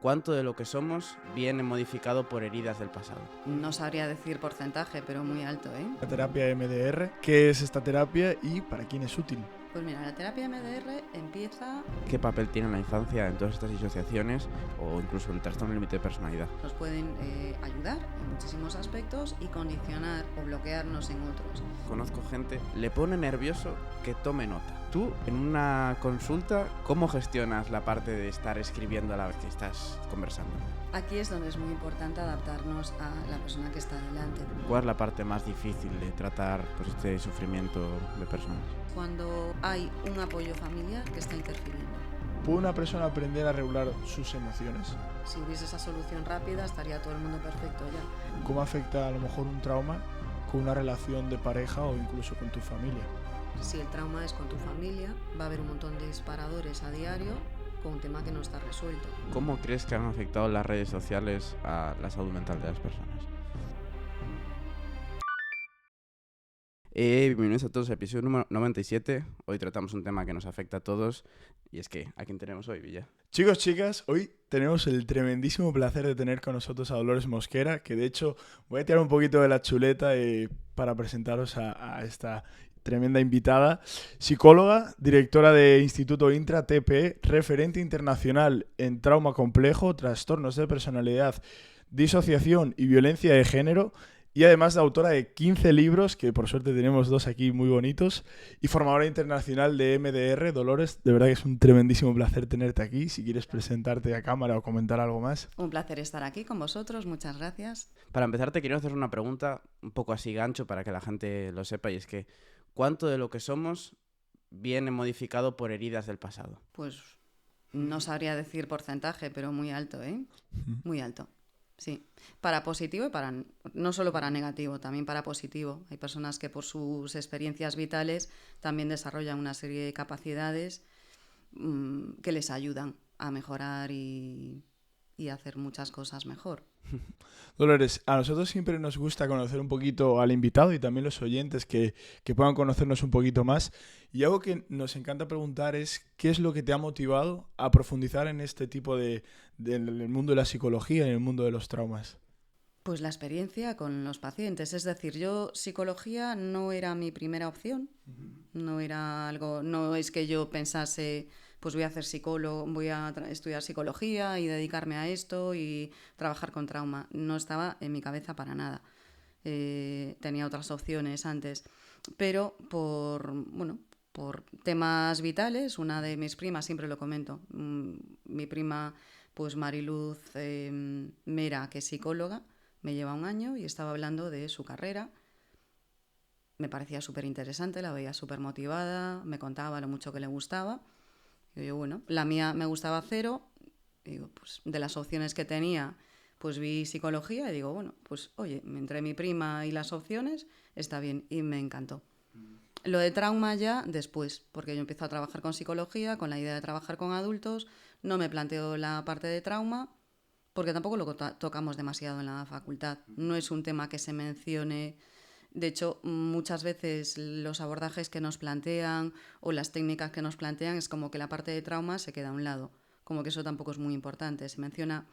¿Cuánto de lo que somos viene modificado por heridas del pasado? No sabría decir porcentaje, pero muy alto, ¿eh? La terapia MDR, ¿qué es esta terapia y para quién es útil? Pues mira, la terapia MDR empieza... ¿Qué papel tiene la infancia en todas estas disociaciones o incluso el trastorno límite de personalidad? Nos pueden ayudar en muchísimos aspectos y condicionar o bloquearnos en otros. Conozco gente, le pone nervioso que tome nota. Tú, en una consulta, ¿cómo gestionas la parte de estar escribiendo a la vez que estás conversando? Aquí es donde es muy importante adaptarnos a la persona que está delante. ¿Cuál es la parte más difícil de tratar pues, este sufrimiento de personas? Cuando hay un apoyo familiar que está interfiriendo. ¿Puede una persona aprender a regular sus emociones? Si hubiese esa solución rápida, estaría todo el mundo perfecto ya. ¿Cómo afecta a lo mejor un trauma con una relación de pareja o incluso con tu familia? Si el trauma es con tu familia, va a haber un montón de disparadores a diario con un tema que no está resuelto. ¿Cómo crees que han afectado las redes sociales a la salud mental de las personas? Bienvenidos a todos al episodio número 97. Hoy tratamos un tema que nos afecta a todos. Y es que, ¿a quién tenemos hoy, Villa? Chicos, chicas, hoy tenemos el tremendísimo placer de tener con nosotros a Dolores Mosquera, que de hecho voy a tirar un poquito de la chuleta para presentaros a esta tremenda invitada. Psicóloga, directora de Instituto Intra TP, referente internacional en trauma complejo, trastornos de personalidad, disociación y violencia de género. Y además de autora de 15 libros, que por suerte tenemos 2 aquí muy bonitos, y formadora internacional de MDR. Dolores, de verdad que es un tremendísimo placer tenerte aquí. Si quieres presentarte a cámara o comentar algo más. Un placer estar aquí con vosotros, muchas gracias. Para empezar, te quiero hacer una pregunta un poco así gancho para que la gente lo sepa, y es que ¿cuánto de lo que somos viene modificado por heridas del pasado? Pues no sabría decir porcentaje, pero muy alto, ¿eh? Muy alto. Sí, para positivo y para no solo para negativo, también para positivo. Hay personas que por sus experiencias vitales también desarrollan una serie de capacidades que les ayudan a mejorar y hacer muchas cosas mejor. Dolores, a nosotros siempre nos gusta conocer un poquito al invitado y también los oyentes que puedan conocernos un poquito más. Y algo que nos encanta preguntar es ¿qué es lo que te ha motivado a profundizar en este tipo del mundo de la psicología y en el mundo de los traumas? Pues la experiencia con los pacientes. Es decir, yo psicología no era mi primera opción. No era algo, no es que yo pensase, pues voy a hacer psicólogo, voy a estudiar psicología y dedicarme a esto y trabajar con trauma. No estaba en mi cabeza para nada. Tenía otras opciones antes. Pero por temas vitales, una de mis primas, siempre lo comento, mi prima, pues Mariluz Mera, que es psicóloga, me lleva un año y estaba hablando de su carrera. Me parecía súper interesante, la veía súper motivada, me contaba lo mucho que le gustaba. Y yo, bueno, la mía me gustaba cero. Y digo, pues de las opciones que tenía, pues vi psicología y digo, bueno, pues oye, entre mi prima y las opciones está bien y me encantó. Lo de trauma ya después, porque yo empiezo a trabajar con psicología, con la idea de trabajar con adultos, no me planteo la parte de trauma, porque tampoco lo tocamos demasiado en la facultad. No es un tema que se mencione. De hecho, muchas veces los abordajes que nos plantean o las técnicas que nos plantean es como que la parte de trauma se queda a un lado. Como que eso tampoco es muy importante. Se menciona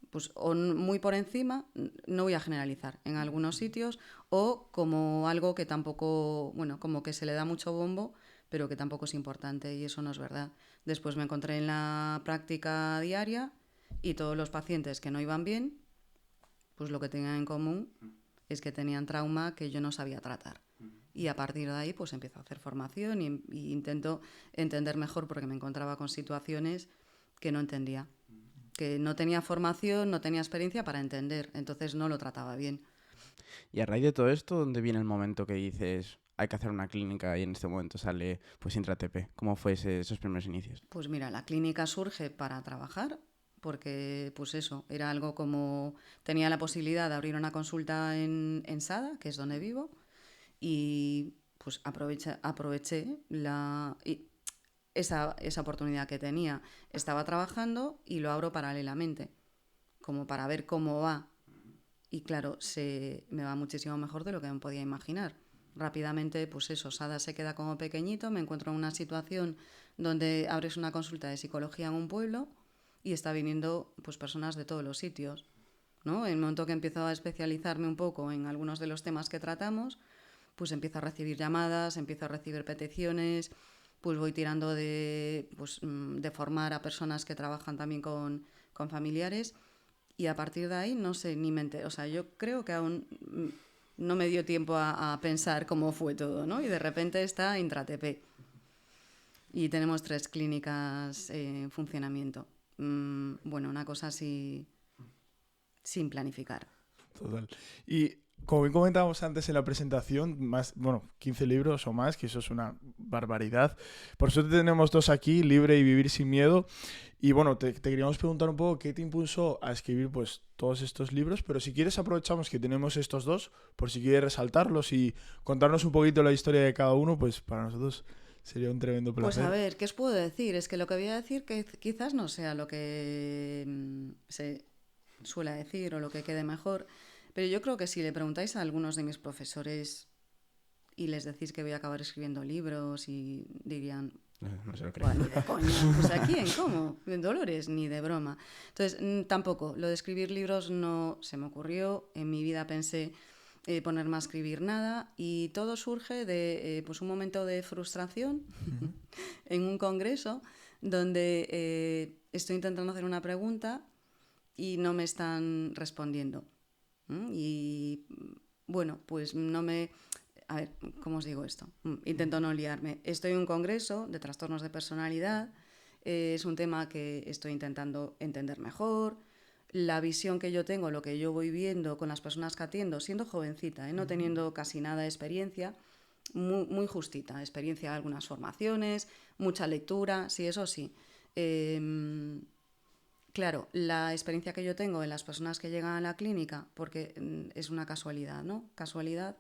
pues o muy por encima, no voy a generalizar, en algunos sitios, o como algo que tampoco, bueno, como que se le da mucho bombo, pero que tampoco es importante, y eso no es verdad. Después me encontré en la práctica diaria y todos los pacientes que no iban bien, pues lo que tenían en común es que tenían trauma que yo no sabía tratar. Y a partir de ahí pues empiezo a hacer formación y intento entender mejor, porque me encontraba con situaciones que no entendía, que no tenía formación, no tenía experiencia para entender, entonces no lo trataba bien. Y a raíz de todo esto, ¿dónde viene el momento que dices hay que hacer una clínica y en este momento sale pues Intra TP? ¿Cómo fue esos primeros inicios? Pues mira, la clínica surge para trabajar, porque pues eso, era algo como, tenía la posibilidad de abrir una consulta en Sada, que es donde vivo, y pues aproveché esa oportunidad que tenía. Estaba trabajando y lo abro paralelamente, como para ver cómo va. Y claro, me va muchísimo mejor de lo que me podía imaginar. Rápidamente, pues eso, Sada se queda como pequeñito, me encuentro en una situación donde abres una consulta de psicología en un pueblo y está viniendo pues personas de todos los sitios, ¿no? En el momento que empiezo a especializarme un poco en algunos de los temas que tratamos, pues empiezo a recibir llamadas, empiezo a recibir peticiones, pues voy tirando de formar a personas que trabajan también con familiares, y a partir de ahí no sé, ni mente, o sea, yo creo que aún no me dio tiempo a pensar cómo fue todo, ¿no? Y de repente está Intratp y tenemos 3 clínicas en funcionamiento. Bueno, una cosa así sin planificar. Total. Y como bien comentábamos antes en la presentación, 15 libros o más, que eso es una barbaridad. Por suerte tenemos 2 aquí, Libre y Vivir sin Miedo. Y bueno, te queríamos preguntar un poco qué te impulsó a escribir pues todos estos libros, pero si quieres aprovechamos que tenemos estos 2, por si quieres resaltarlos y contarnos un poquito la historia de cada uno, pues para nosotros sería un tremendo placer. Pues a ver, ¿qué os puedo decir? Es que lo que voy a decir que quizás no sea lo que se suele decir o lo que quede mejor, pero yo creo que si le preguntáis a algunos de mis profesores y les decís que voy a acabar escribiendo libros, y dirían, no se lo creo. bueno, ni de coña, pues ¿a quién? ¿Cómo? ¿En Dolores? Ni de broma. Entonces, tampoco, lo de escribir libros no se me ocurrió, en mi vida pensé ponerme a escribir nada, y todo surge de pues un momento de frustración en un congreso donde estoy intentando hacer una pregunta y no me están respondiendo. Y bueno, pues no me... A ver, ¿cómo os digo esto? Intento no liarme. Estoy en un congreso de trastornos de personalidad, es un tema que estoy intentando entender mejor. La visión que yo tengo, lo que yo voy viendo con las personas que atiendo, siendo jovencita, no teniendo casi nada de experiencia, muy, muy justita, experiencia de algunas formaciones, mucha lectura, sí, eso sí. Claro, la experiencia que yo tengo en las personas que llegan a la clínica, porque es una casualidad, ¿no? Casualidad.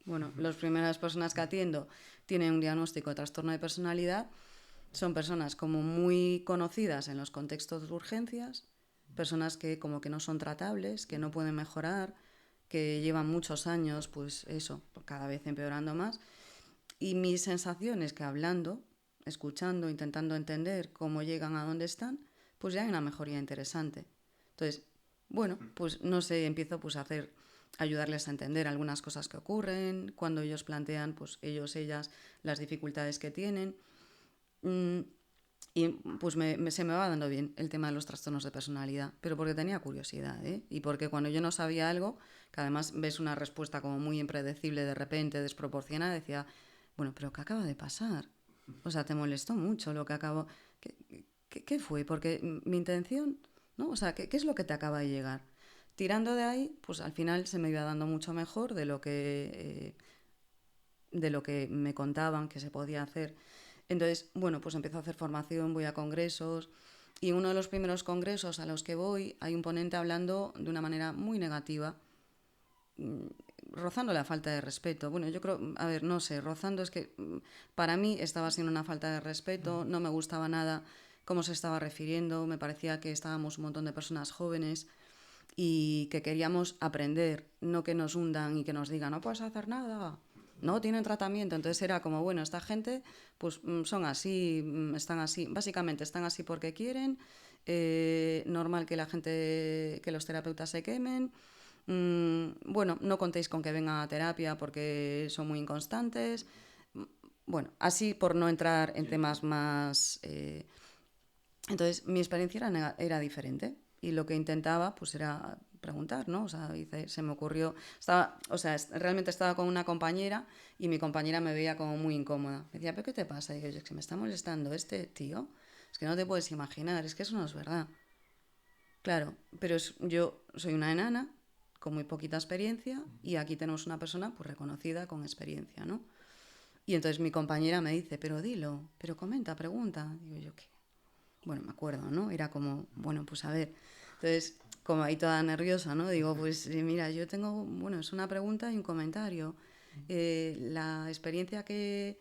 Bueno, las primeras personas que atiendo tienen un diagnóstico de trastorno de personalidad, son personas como muy conocidas en los contextos de urgencias, personas que como que no son tratables, que no pueden mejorar, que llevan muchos años, pues eso, cada vez empeorando más. Y mi sensación es que hablando, escuchando, intentando entender cómo llegan a dónde están, pues ya hay una mejoría interesante. Entonces, bueno, pues no sé, empiezo pues a ayudarles a entender algunas cosas que ocurren, cuando ellos plantean, pues ellas, las dificultades que tienen. Y pues se me va dando bien el tema de los trastornos de personalidad, pero porque tenía curiosidad, y porque cuando yo no sabía algo, que además ves una respuesta como muy impredecible, de repente, desproporcionada, decía, bueno, pero ¿qué acaba de pasar? O sea, te molestó mucho lo que acabó... ¿Qué fue? Porque mi intención, ¿no? O sea, ¿qué es lo que te acaba de llegar? Tirando de ahí, pues al final se me iba dando mucho mejor de lo que me contaban que se podía hacer. Entonces, bueno, pues empiezo a hacer formación, voy a congresos, y en uno de los primeros congresos a los que voy hay un ponente hablando de una manera muy negativa, rozando la falta de respeto. Bueno, yo creo, a ver, no sé, rozando es que para mí estaba siendo una falta de respeto, no me gustaba nada cómo se estaba refiriendo, me parecía que estábamos un montón de personas jóvenes y que queríamos aprender, no que nos hundan y que nos digan, no puedes hacer nada, no tienen tratamiento. Entonces era como, bueno, esta gente pues son así, están así, básicamente están así porque quieren, normal que la gente, que los terapeutas se quemen, bueno, no contéis con que vengan a terapia porque son muy inconstantes. Bueno, así por no entrar en temas más... Entonces mi experiencia era diferente, y lo que intentaba pues era preguntar, ¿no? O sea, se me ocurrió, realmente estaba con una compañera y mi compañera me veía como muy incómoda. Me decía, ¿pero qué te pasa? Y yo, es que me está molestando este tío, es que no te puedes imaginar, es que eso no es verdad. Claro, pero yo soy una enana con muy poquita experiencia, y aquí tenemos una persona pues reconocida con experiencia, ¿no? Y entonces mi compañera me dice, pero dilo, pero comenta, pregunta. Digo yo, ¿qué? Bueno, me acuerdo, ¿no? Era como, bueno, pues a ver. Entonces, como ahí toda nerviosa, ¿no? Digo, pues mira, yo tengo, bueno, es una pregunta y un comentario. La experiencia que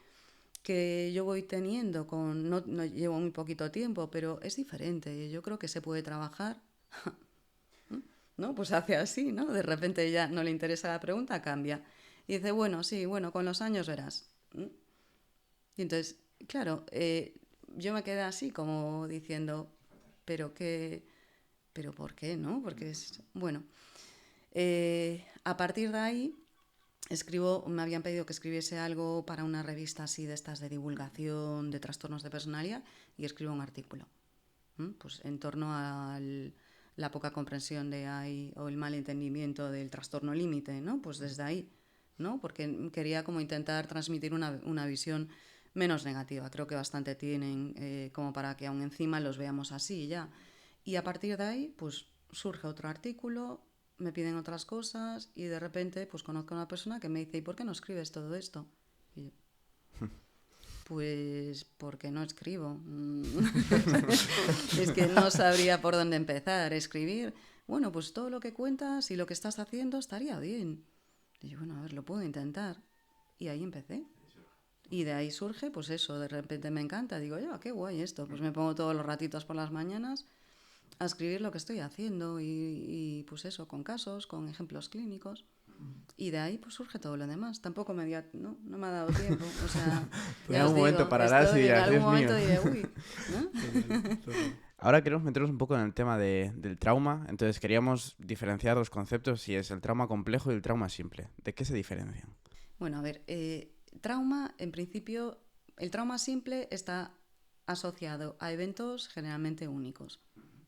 yo voy teniendo, no llevo muy poquito tiempo, pero es diferente. Yo creo que se puede trabajar. ¿No? Pues hace así, ¿no? De repente ya no le interesa la pregunta, cambia. Y dice, bueno, sí, bueno, con los años verás. Y entonces, claro, yo me quedé así como diciendo, pero ¿por qué, no? Porque es, bueno, a partir de ahí me habían pedido que escribiese algo para una revista así de estas de divulgación de trastornos de personalidad y escribo un artículo, pues en torno a la poca comprensión o el mal entendimiento del trastorno límite, ¿no? Pues desde ahí, ¿no? Porque quería como intentar transmitir una visión menos negativa. Creo que bastante tienen como para que aún encima los veamos así ya. Y a partir de ahí, pues surge otro artículo, me piden otras cosas y de repente pues conozco a una persona que me dice, ¿y por qué no escribes todo esto? Y yo, pues porque no escribo. Es que no sabría por dónde empezar. Escribir, bueno, pues todo lo que cuentas y lo que estás haciendo estaría bien. Y yo, bueno, a ver, lo puedo intentar. Y ahí empecé. Y de ahí surge, pues eso, de repente me encanta. Digo, ya, qué guay esto. Pues me pongo todos los ratitos por las mañanas a escribir lo que estoy haciendo y pues eso, con casos, con ejemplos clínicos. Y de ahí pues surge todo lo demás. Tampoco no me ha dado tiempo. O sea, en algún momento pararás y dirás, en algún Dios momento mío. diré, uy, ¿no? Ahora queremos meternos un poco en el tema del trauma. Entonces queríamos diferenciar dos conceptos, si es el trauma complejo y el trauma simple. ¿De qué se diferencian? Bueno, a ver, trauma, en principio, el trauma simple está asociado a eventos generalmente únicos,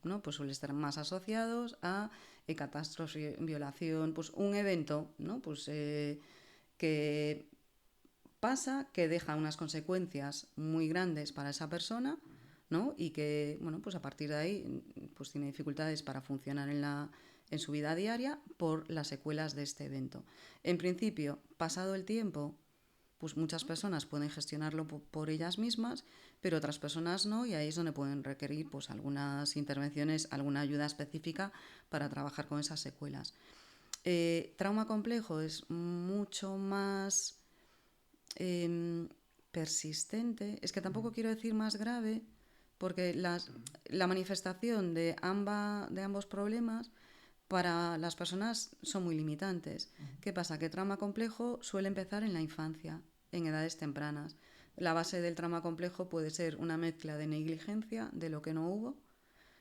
¿no? Pues suele estar más asociados a catástrofe, violación, pues un evento, ¿no? Pues que pasa, que deja unas consecuencias muy grandes para esa persona, ¿no? Y que, bueno, pues a partir de ahí pues tiene dificultades para funcionar en su vida diaria por las secuelas de este evento. En principio, pasado el tiempo, pues muchas personas pueden gestionarlo por ellas mismas, pero otras personas no, y ahí es donde pueden requerir pues algunas intervenciones, alguna ayuda específica para trabajar con esas secuelas. Trauma complejo es mucho más persistente, es que tampoco quiero decir más grave, porque la manifestación de ambos problemas para las personas son muy limitantes. ¿Qué pasa? Que trauma complejo suele empezar en la infancia, en edades tempranas. La base del trauma complejo puede ser una mezcla de negligencia, de lo que no hubo,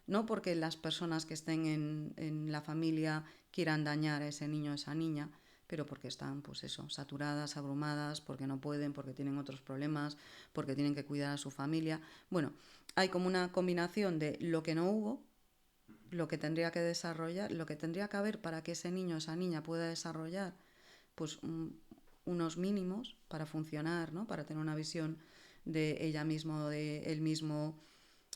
no porque las personas que estén en la familia quieran dañar a ese niño o esa niña, pero porque están, pues eso, saturadas, abrumadas, porque no pueden, porque tienen otros problemas, porque tienen que cuidar a su familia. Bueno, hay como una combinación de lo que no hubo, lo que tendría que desarrollar, lo que tendría que haber para que ese niño o esa niña pueda desarrollar pues unos mínimos para funcionar, ¿no? Para tener una visión de ella misma o de él mismo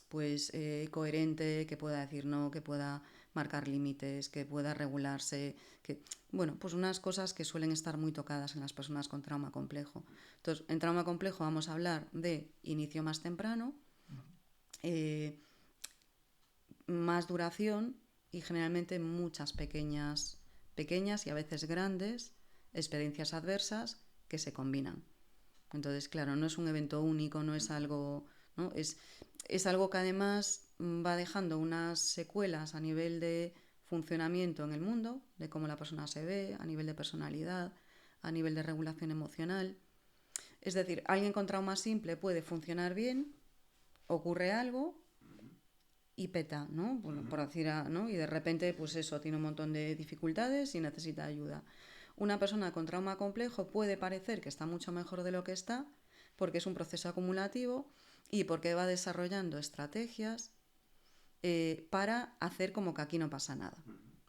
pues coherente, que pueda decir no, que pueda marcar límites, que pueda regularse, que bueno, pues unas cosas que suelen estar muy tocadas en las personas con trauma complejo. Entonces, en trauma complejo vamos a hablar de inicio más temprano, más duración y generalmente muchas pequeñas y a veces grandes experiencias adversas que se combinan. Entonces, claro, no es un evento único, no es algo, ¿no? Es algo que además va dejando unas secuelas a nivel de funcionamiento en el mundo, de cómo la persona se ve, a nivel de personalidad, a nivel de regulación emocional. Es decir, alguien con trauma simple puede funcionar bien, ocurre algo y peta, ¿no? Por decir, ¿no? Y de repente, pues eso, tiene un montón de dificultades y necesita ayuda. Una persona con trauma complejo puede parecer que está mucho mejor de lo que está, porque es un proceso acumulativo y porque va desarrollando estrategias para hacer como que aquí no pasa nada,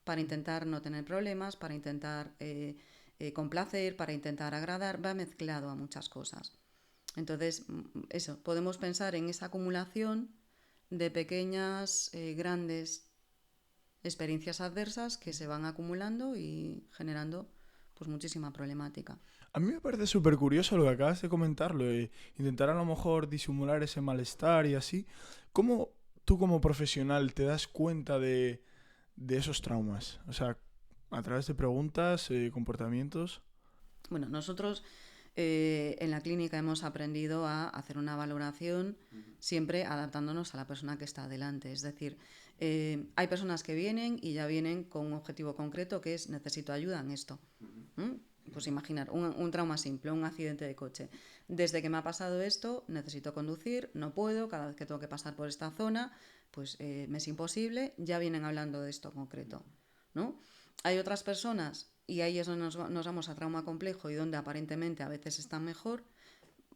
para intentar no tener problemas, para intentar complacer, para intentar agradar, va mezclado a muchas cosas. Entonces, eso, podemos pensar en esa acumulación de pequeñas, grandes experiencias adversas que se van acumulando y generando pues muchísima problemática. A mí me parece súper curioso lo que acabas de comentarlo, intentar a lo mejor disimular ese malestar y así. ¿Cómo tú como profesional te das cuenta de esos traumas? O sea, a través de preguntas, comportamientos. Bueno, nosotros en la clínica hemos aprendido a hacer una valoración siempre adaptándonos a la persona que está delante. Es decir, hay personas que vienen y ya vienen con un objetivo concreto que es necesito ayuda en esto. Pues pues imaginar, un trauma simple, un accidente de coche. Desde que me ha pasado esto, necesito conducir, no puedo, cada vez que tengo que pasar por esta zona, pues me es imposible, ya vienen hablando de esto concreto, ¿no? Hay otras personas, y ahí es donde nos vamos a trauma complejo y donde aparentemente a veces están mejor,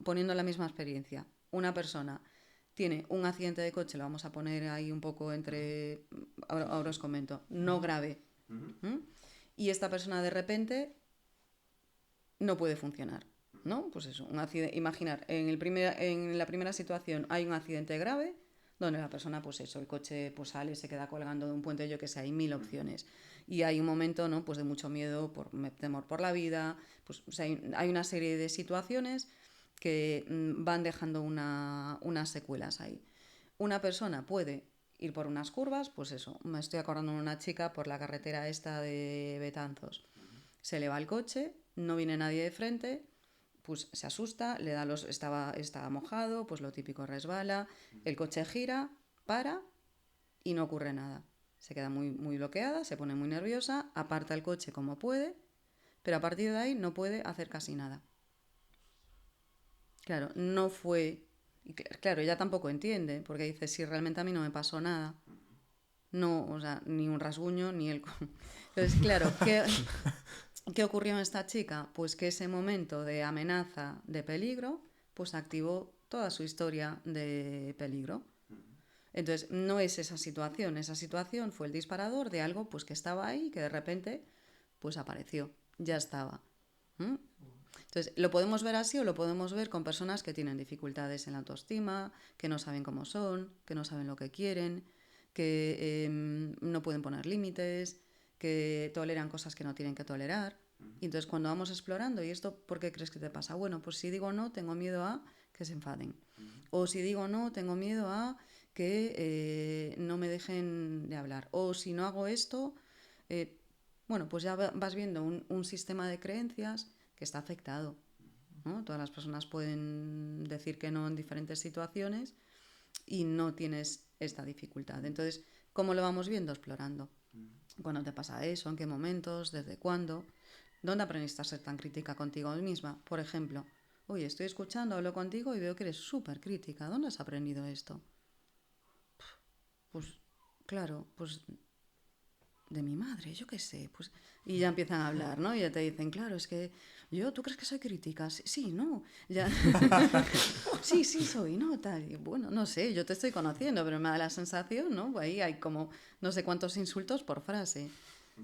poniendo la misma experiencia. Una persona tiene un accidente de coche, lo vamos a poner ahí un poco entre, ahora os comento, no grave. Y esta persona de repente no puede funcionar, ¿no? Pues eso, un accidente, imaginar, en la primera situación hay un accidente grave, donde la persona, pues eso, el coche pues sale, se queda colgando de un puente, yo que sé, hay 1000 opciones. Y hay un momento, ¿no? Pues de mucho miedo, temor por la vida, pues o sea, hay una serie de situaciones que van dejando unas secuelas ahí. Una persona puede ir por unas curvas, pues eso, me estoy acordando de una chica por la carretera esta de Betanzos. Se le va el coche, no viene nadie de frente, pues se asusta, estaba mojado, pues lo típico, resbala, el coche gira, para y no ocurre nada. Se queda muy, muy bloqueada, se pone muy nerviosa, aparta el coche como puede, pero a partir de ahí no puede hacer casi nada. Claro, no fue... Y claro, ella tampoco entiende, porque dice, si realmente a mí no me pasó nada. No, o sea, ni un rasguño, ni el... Entonces, claro, ¿qué ocurrió en esta chica? Pues que ese momento de amenaza, de peligro, pues activó toda su historia de peligro. Entonces, no es esa situación fue el disparador de algo pues que estaba ahí, que de repente pues apareció, ya estaba. Entonces, lo podemos ver así o lo podemos ver con personas que tienen dificultades en la autoestima, que no saben cómo son, que no saben lo que quieren, que no pueden poner límites, que toleran cosas que no tienen que tolerar. Y entonces, cuando vamos explorando, ¿y esto por qué crees que te pasa? Bueno, pues si digo no, tengo miedo a que se enfaden. O si digo no, tengo miedo a que no me dejen de hablar. O si no hago esto, bueno, pues ya vas viendo un sistema de creencias que está afectado, ¿no? Todas las personas pueden decir que no en diferentes situaciones y no tienes esta dificultad. Entonces, ¿cómo lo vamos viendo? Explorando. ¿Cuándo te pasa eso? ¿En qué momentos? ¿Desde cuándo? ¿Dónde aprendiste a ser tan crítica contigo misma? Por ejemplo, oye, estoy escuchando, hablo contigo y veo que eres súper crítica. ¿Dónde has aprendido esto? Pues, claro, pues de mi madre, yo qué sé, pues... Y ya empiezan a hablar, ¿no? Y ya te dicen, claro, es que ¿tú crees que soy crítica? Sí, no, ya... sí, soy, ¿no? Tal. Y bueno, no sé, yo te estoy conociendo, pero me da la sensación, ¿no? Ahí hay como no sé cuántos insultos por frase.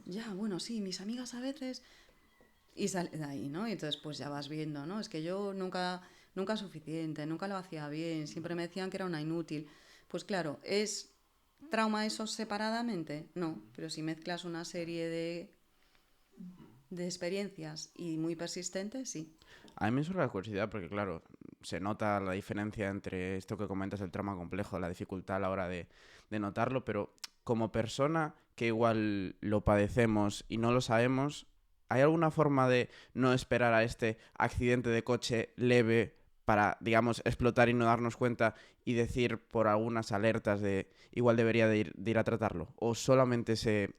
Ya, bueno, sí, mis amigas a veces... Y sale de ahí, ¿no? Y entonces pues ya vas viendo, ¿no? Es que yo nunca suficiente, nunca lo hacía bien, siempre me decían que era una inútil. Pues claro, ¿es trauma eso separadamente? No, pero si mezclas una serie de experiencias y muy persistentes, sí. A mí me surge la curiosidad porque, claro, se nota la diferencia entre esto que comentas, el trauma complejo, la dificultad a la hora de notarlo, pero como persona que igual lo padecemos y no lo sabemos, ¿hay alguna forma de no esperar a este accidente de coche leve para, digamos, explotar y no darnos cuenta y decir por algunas alertas de igual debería de ir a tratarlo? ¿O solamente se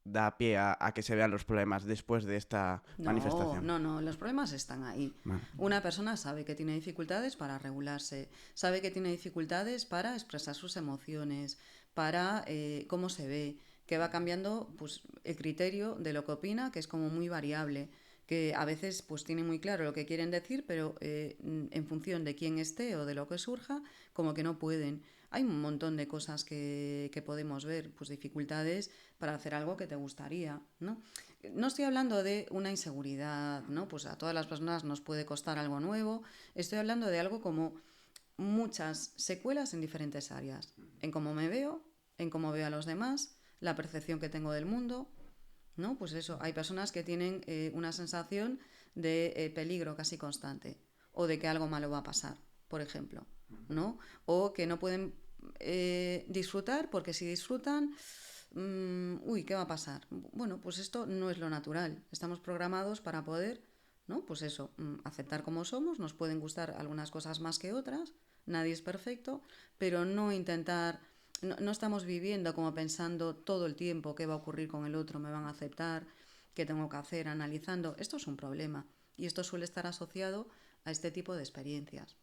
da pie a que se vean los problemas después de esta manifestación? No, los problemas están ahí. Vale. Una persona sabe que tiene dificultades para regularse, sabe que tiene dificultades para expresar sus emociones, para cómo se ve, que va cambiando pues, el criterio de lo que opina, que es como muy variable, que a veces pues tiene muy claro lo que quieren decir, pero en función de quién esté o de lo que surja, como que no pueden. Hay un montón de cosas que podemos ver, pues dificultades para hacer algo que te gustaría, ¿no? No estoy hablando de una inseguridad, ¿no? Pues a todas las personas nos puede costar algo nuevo. Estoy hablando de algo como muchas secuelas en diferentes áreas. En cómo me veo, en cómo veo a los demás, la percepción que tengo del mundo, ¿no? Pues eso, hay personas que tienen una sensación de peligro casi constante o de que algo malo va a pasar, por ejemplo, ¿no? O que no pueden disfrutar porque si disfrutan, ¿qué va a pasar? Bueno, pues esto no es lo natural. Estamos programados para poder, ¿no? Pues eso, aceptar como somos. Nos pueden gustar algunas cosas más que otras. Nadie es perfecto, pero no intentar... No estamos viviendo como pensando todo el tiempo qué va a ocurrir con el otro, me van a aceptar, ¿Qué tengo que hacer? Analizando. Esto es un problema y esto suele estar asociado a este tipo de experiencias.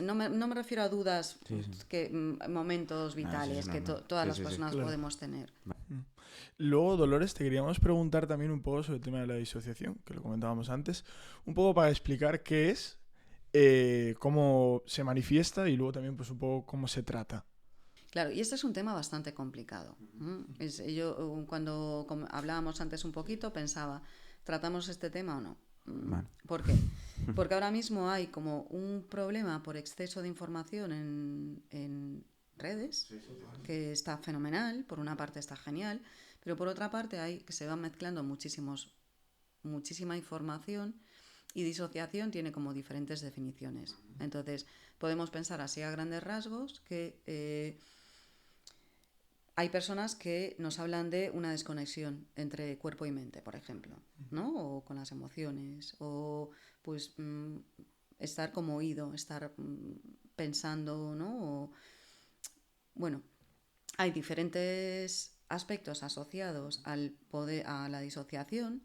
No me refiero a dudas, momentos vitales que todas las personas podemos tener. Luego, Dolores, te queríamos preguntar también un poco sobre el tema de la disociación, que lo comentábamos antes, un poco para explicar qué es, cómo se manifiesta y luego también pues un poco cómo se trata. Claro, y este es un tema bastante complicado. Yo cuando hablábamos antes un poquito pensaba, ¿tratamos este tema o no? Vale. ¿Por qué? Porque ahora mismo hay como un problema por exceso de información en redes, que está fenomenal, por una parte está genial, pero por otra parte hay que se van mezclando muchísima información, y disociación tiene como diferentes definiciones. Entonces, podemos pensar así a grandes rasgos que hay personas que nos hablan de una desconexión entre cuerpo y mente, por ejemplo, ¿no? O con las emociones, o pues estar como oído, estar pensando, ¿no? O, bueno, hay diferentes aspectos asociados al poder, a la disociación,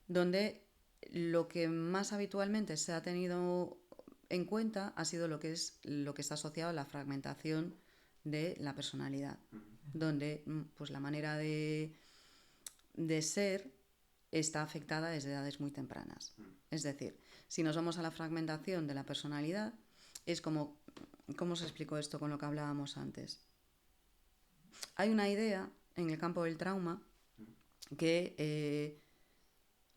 donde lo que más habitualmente se ha tenido en cuenta ha sido lo que está asociado a la fragmentación de la personalidad, donde pues la manera de ser está afectada desde edades muy tempranas. Es decir, si nos vamos a la fragmentación de la personalidad, es como, ¿cómo se explicó esto con lo que hablábamos antes? Hay una idea en el campo del trauma que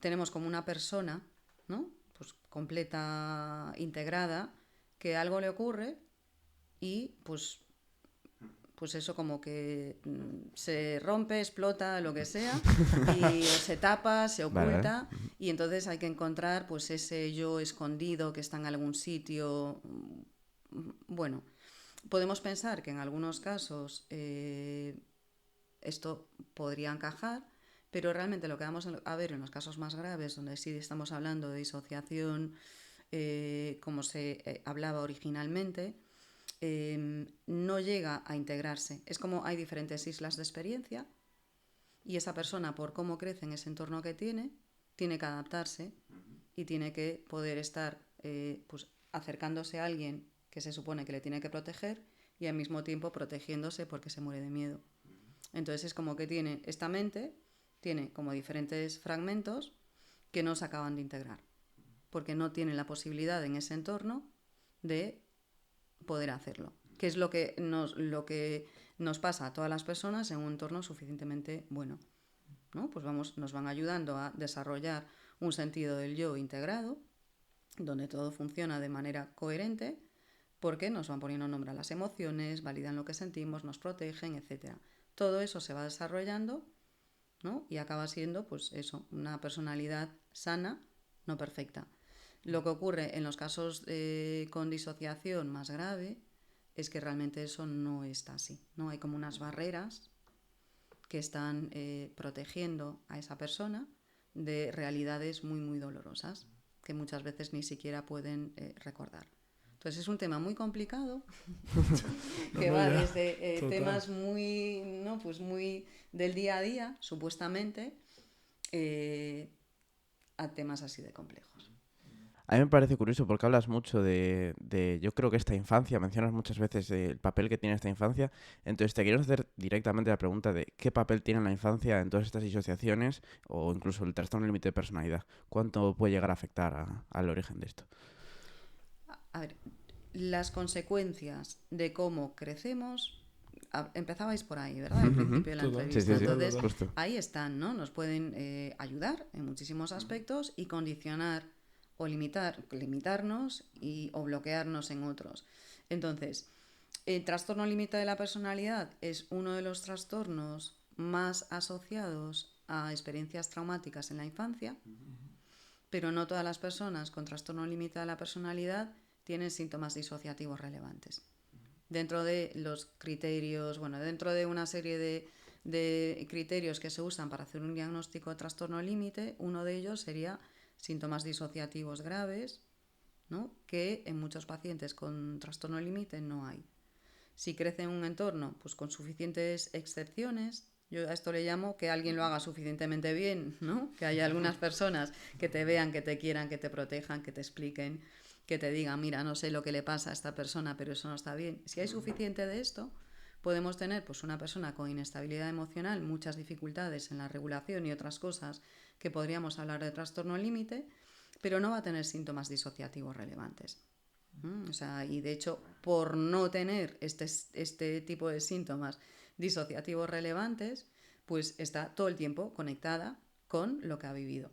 tenemos como una persona, ¿no? Pues completa, integrada, que algo le ocurre y pues eso como que se rompe, explota, lo que sea, y se tapa, se oculta, y entonces hay que encontrar pues ese yo escondido que está en algún sitio. Bueno, podemos pensar que en algunos casos esto podría encajar, pero realmente lo que vamos a ver en los casos más graves, donde sí estamos hablando de disociación, como se hablaba originalmente, no llega a integrarse. Es como hay diferentes islas de experiencia y esa persona, por cómo crece en ese entorno que tiene que adaptarse y tiene que poder estar pues acercándose a alguien que se supone que le tiene que proteger y al mismo tiempo protegiéndose porque se muere de miedo. Entonces es como que esta mente tiene como diferentes fragmentos que no se acaban de integrar porque no tiene la posibilidad en ese entorno de poder hacerlo, que es lo que nos pasa a todas las personas en un entorno suficientemente bueno, ¿no? Pues nos van ayudando a desarrollar un sentido del yo integrado, donde todo funciona de manera coherente, porque nos van poniendo nombre a las emociones, validan lo que sentimos, nos protegen, etc. Todo eso se va desarrollando, ¿no? Y acaba siendo, pues eso, una personalidad sana, no perfecta. Lo que ocurre en los casos con disociación más grave es que realmente eso no está así, ¿no? Hay como unas barreras que están protegiendo a esa persona de realidades muy, muy dolorosas que muchas veces ni siquiera pueden recordar. Entonces es un tema muy complicado que va desde temas muy, ¿no? Pues muy del día a día, supuestamente, a temas así de complejos. A mí me parece curioso porque hablas mucho de yo creo que esta infancia, mencionas muchas veces el papel que tiene esta infancia. Entonces te quiero hacer directamente la pregunta de qué papel tiene la infancia en todas estas disociaciones o incluso el trastorno límite de personalidad. ¿Cuánto puede llegar a afectar al origen de esto? A ver, las consecuencias de cómo crecemos, empezabais por ahí, ¿verdad? Al principio de la entrevista. Sí, entonces, justo. Ahí están, ¿no? Nos pueden ayudar en muchísimos aspectos y condicionar o limitarnos o bloquearnos en otros. Entonces, el trastorno límite de la personalidad es uno de los trastornos más asociados a experiencias traumáticas en la infancia, pero no todas las personas con trastorno límite de la personalidad tienen síntomas disociativos relevantes. Dentro de los criterios, dentro de una serie de criterios que se usan para hacer un diagnóstico de trastorno límite, uno de ellos sería síntomas disociativos graves, ¿no? Que en muchos pacientes con trastorno límite no hay. Si crece en un entorno pues con suficientes excepciones, Yo a esto le llamo que alguien lo haga suficientemente bien, ¿no? Que haya algunas personas que te vean, que te quieran, que te protejan, que te expliquen, que te digan, mira, no sé lo que le pasa a esta persona, pero eso no está bien. Si hay suficiente de esto, podemos tener pues una persona con inestabilidad emocional, muchas dificultades en la regulación y otras cosas que podríamos hablar de trastorno límite, pero no va a tener síntomas disociativos relevantes. O sea, y de hecho, por no tener este tipo de síntomas disociativos relevantes, pues está todo el tiempo conectada con lo que ha vivido.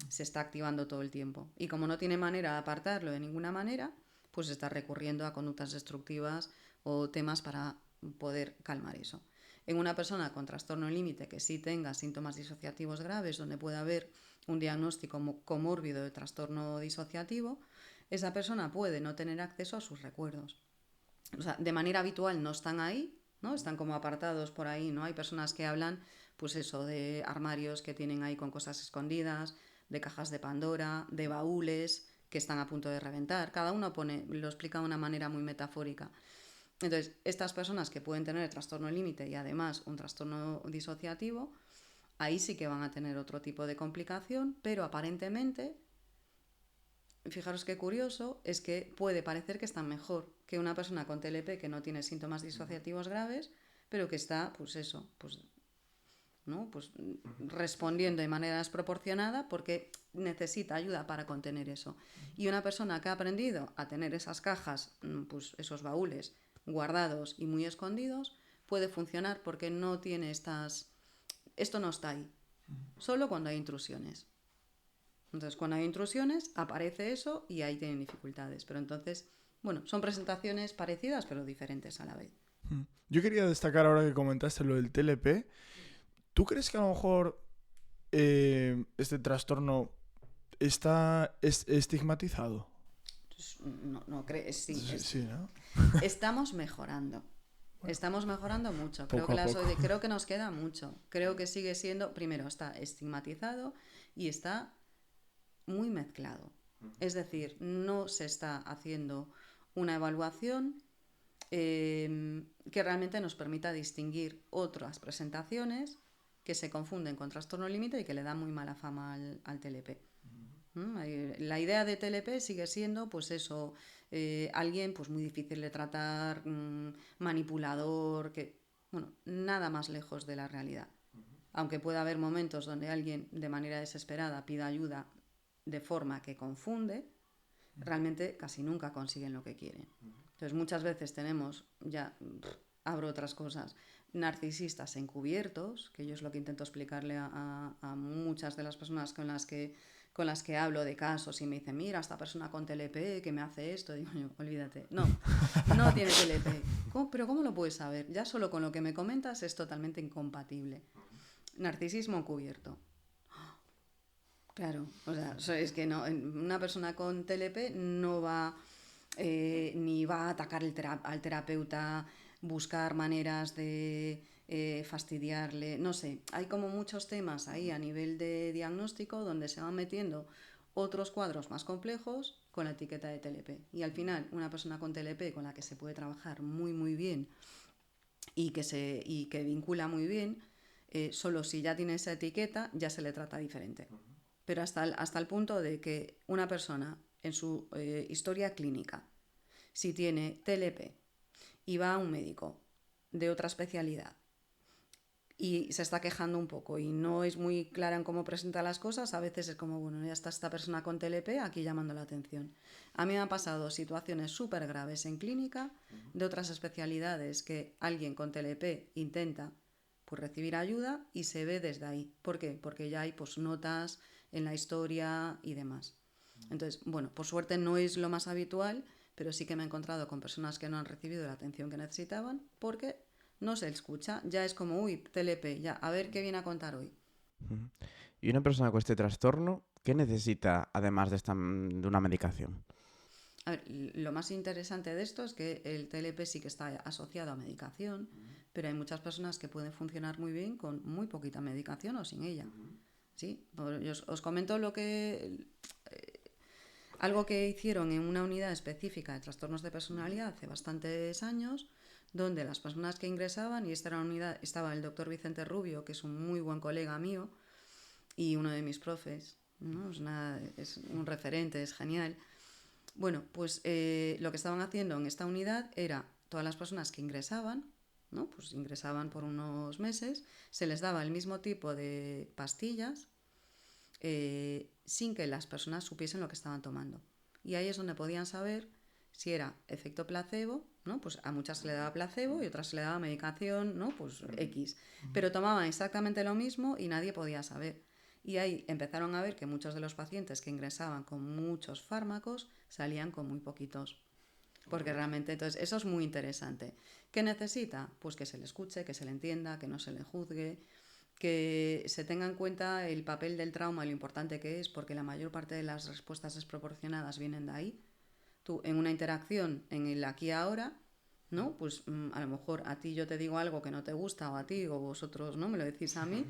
Se está activando todo el tiempo. Y como no tiene manera de apartarlo de ninguna manera, pues está recurriendo a conductas destructivas o temas para poder calmar eso. En una persona con trastorno límite que sí tenga síntomas disociativos graves, donde pueda haber un diagnóstico comórbido de trastorno disociativo, esa persona puede no tener acceso a sus recuerdos. O sea, de manera habitual no están ahí, ¿no? Están como apartados por ahí, ¿no? Hay personas que hablan, pues eso, de armarios que tienen ahí con cosas escondidas, de cajas de Pandora, de baúles que están a punto de reventar. Cada uno lo explica de una manera muy metafórica. Entonces, estas personas que pueden tener el trastorno límite y además un trastorno disociativo, ahí sí que van a tener otro tipo de complicación, pero aparentemente, fijaros qué curioso, es que puede parecer que están mejor que una persona con TLP que no tiene síntomas disociativos graves, pero que está, pues eso, ¿no? Pues respondiendo de manera desproporcionada porque necesita ayuda para contener eso. Y una persona que ha aprendido a tener esas cajas, pues esos baúles guardados y muy escondidos, puede funcionar porque no tiene esto no está ahí, solo cuando hay intrusiones. Entonces, cuando hay intrusiones, aparece eso y ahí tienen dificultades. Pero entonces, bueno, son presentaciones parecidas pero diferentes a la vez. Yo quería destacar ahora que comentaste lo del TLP. ¿Tú crees que a lo mejor este trastorno está estigmatizado? No crees, Sí, ¿no? Estamos mejorando. Bueno, estamos mejorando mucho. Creo que nos queda mucho. Creo que sigue siendo, primero, está estigmatizado y está muy mezclado. Es decir, no se está haciendo una evaluación que realmente nos permita distinguir otras presentaciones que se confunden con trastorno límite y que le dan muy mala fama al TLP. La idea de TLP sigue siendo, pues eso, alguien pues muy difícil de tratar, manipulador, bueno, nada más lejos de la realidad. Aunque pueda haber momentos donde alguien de manera desesperada pida ayuda de forma que confunde, realmente casi nunca consiguen lo que quieren. Entonces muchas veces tenemos, abro otras cosas, narcisistas encubiertos, que yo es lo que intento explicarle a muchas de las personas con las que hablo de casos y me dicen, mira, esta persona con TLP que me hace esto, digo yo, olvídate, no tiene TLP. ¿Pero cómo lo puedes saber? Ya solo con lo que me comentas es totalmente incompatible. Narcisismo encubierto. Claro, o sea, es que no, una persona con TLP no va ni va a atacar al terapeuta, buscar maneras de fastidiarle, no sé, hay como muchos temas ahí a nivel de diagnóstico donde se van metiendo otros cuadros más complejos con la etiqueta de TLP. Y al final, una persona con TLP con la que se puede trabajar muy muy bien y que vincula muy bien, solo si ya tiene esa etiqueta ya se le trata diferente. Pero hasta el punto de que una persona en su historia clínica, si tiene TLP y va a un médico de otra especialidad y se está quejando un poco y no es muy clara en cómo presenta las cosas, a veces es como, bueno, ya está esta persona con TLP aquí llamando la atención. A mí me han pasado situaciones súper graves en clínica de otras especialidades que alguien con TLP intenta pues recibir ayuda y se ve desde ahí. ¿Por qué? Porque ya hay pues notas en la historia y demás. Entonces, bueno, por suerte no es lo más habitual, pero sí que me he encontrado con personas que no han recibido la atención que necesitaban porque no se escucha. Ya es como, uy, TLP, ya, a ver qué viene a contar hoy. ¿Y una persona con este trastorno, qué necesita además de una medicación? A ver, lo más interesante de esto es que el TLP sí que está asociado a medicación, pero hay muchas personas que pueden funcionar muy bien con muy poquita medicación o sin ella. ¿Sí? Os comento algo que hicieron en una unidad específica de trastornos de personalidad hace bastantes años, donde las personas que ingresaban, y esta era una unidad, estaba el doctor Vicente Rubio, que es un muy buen colega mío y uno de mis profes, ¿no? Es un referente, es genial. Bueno, pues lo que estaban haciendo en esta unidad era todas las personas que ingresaban, ¿no? Pues ingresaban por unos meses, se les daba el mismo tipo de pastillas sin que las personas supiesen lo que estaban tomando. Y ahí es donde podían saber si era efecto placebo, ¿no? Pues a muchas se le daba placebo y otras se le daba medicación, ¿no? Pues X. Pero tomaban exactamente lo mismo y nadie podía saber. Y ahí empezaron a ver que muchos de los pacientes que ingresaban con muchos fármacos salían con muy poquitos. Porque realmente, entonces, eso es muy interesante. ¿Qué necesita? Pues que se le escuche, que se le entienda, que no se le juzgue, que se tenga en cuenta el papel del trauma y lo importante que es, porque la mayor parte de las respuestas desproporcionadas vienen de ahí. Tú, en una interacción, en el aquí y ahora, ¿no? Pues a lo mejor a ti yo te digo algo que no te gusta, o a ti, o vosotros, ¿no? Me lo decís a mí.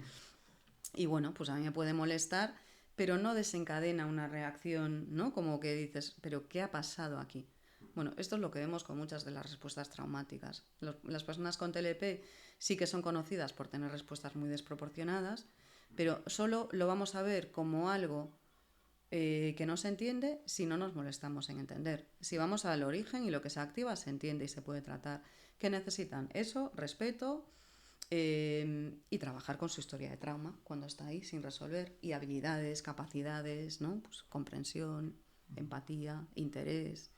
Y bueno, pues a mí me puede molestar, pero no desencadena una reacción, ¿no? Como que dices, ¿pero qué ha pasado aquí? Bueno, esto es lo que vemos con muchas de las respuestas traumáticas. Las personas con TLP sí que son conocidas por tener respuestas muy desproporcionadas, pero solo lo vamos a ver como algo que no se entiende si no nos molestamos en entender. Si vamos al origen y lo que se activa se entiende y se puede tratar. ¿Qué necesitan? Eso, respeto, y trabajar con su historia de trauma cuando está ahí sin resolver, y habilidades, capacidades, ¿no? Pues comprensión, empatía, interés.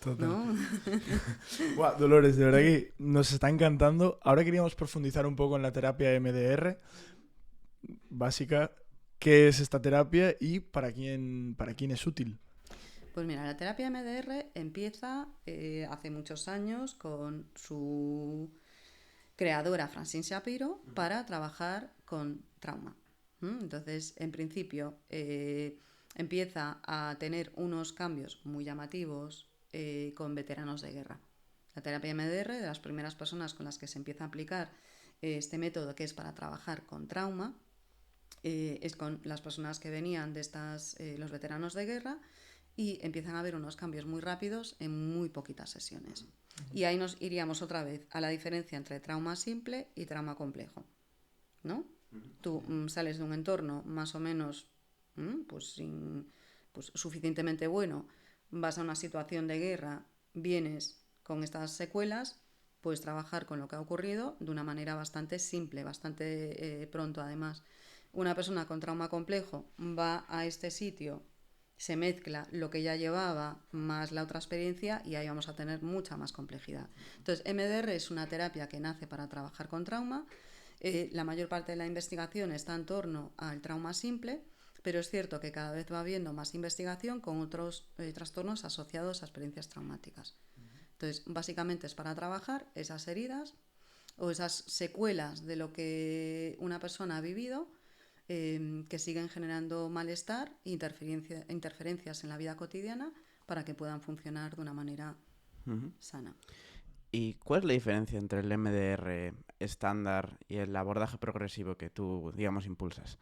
Total. ¿No? Buah, Dolores, de verdad que nos está encantando. Ahora queríamos profundizar un poco en la terapia MDR básica. ¿Qué es esta terapia y para quién es útil? Pues mira, la terapia MDR empieza hace muchos años con su creadora Francine Shapiro para trabajar con trauma. Entonces, en principio, empieza a tener unos cambios muy llamativos con veteranos de guerra. La terapia MDR, de las primeras personas con las que se empieza a aplicar este método, que es para trabajar con trauma, es con las personas que venían de los veteranos de guerra, y empiezan a haber unos cambios muy rápidos en muy poquitas sesiones. Y ahí nos iríamos otra vez a la diferencia entre trauma simple y trauma complejo, ¿no? Tú sales de un entorno más o menos pues suficientemente bueno, vas a una situación de guerra, vienes con estas secuelas, puedes trabajar con lo que ha ocurrido de una manera bastante simple, bastante pronto además. Una persona con trauma complejo va a este sitio, se mezcla lo que ya llevaba más la otra experiencia y ahí vamos a tener mucha más complejidad. Entonces, MDR es una terapia que nace para trabajar con trauma. La mayor parte de la investigación está en torno al trauma simple, pero es cierto que cada vez va habiendo más investigación con otros trastornos asociados a experiencias traumáticas. Entonces, básicamente es para trabajar esas heridas o esas secuelas de lo que una persona ha vivido, que siguen generando malestar e interferencias en la vida cotidiana para que puedan funcionar de una manera sana. ¿Y cuál es la diferencia entre el MDR estándar y el abordaje progresivo que tú, digamos, impulsas?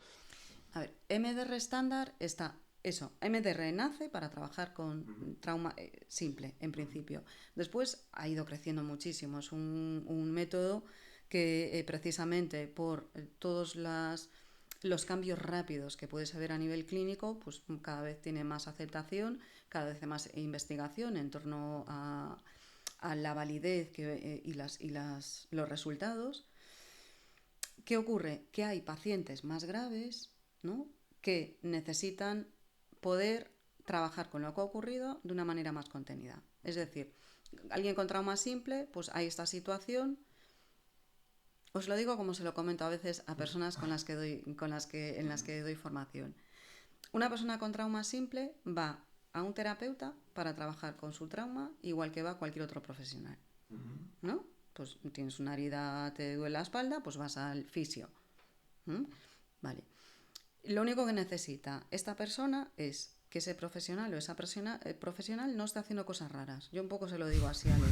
A ver, MDR estándar está eso. MDR nace para trabajar con trauma simple, en principio. Después ha ido creciendo muchísimo. Es un método que precisamente por todos los cambios rápidos que puedes ver a nivel clínico, pues cada vez tiene más aceptación, cada vez hay más investigación en torno a la validez y los resultados. ¿Qué ocurre? Que hay pacientes más graves, ¿no?, que necesitan poder trabajar con lo que ha ocurrido de una manera más contenida. Es decir, alguien con trauma simple, pues hay esta situación. Os lo digo como se lo comento a veces a personas en las que doy formación. Una persona con trauma simple va a un terapeuta para trabajar con su trauma, igual que va cualquier otro profesional, ¿no? Pues tienes una herida, te duele la espalda, pues vas al fisio. Vale. Lo único que necesita esta persona es que ese profesional o esa profesional no esté haciendo cosas raras. Yo un poco se lo digo así a los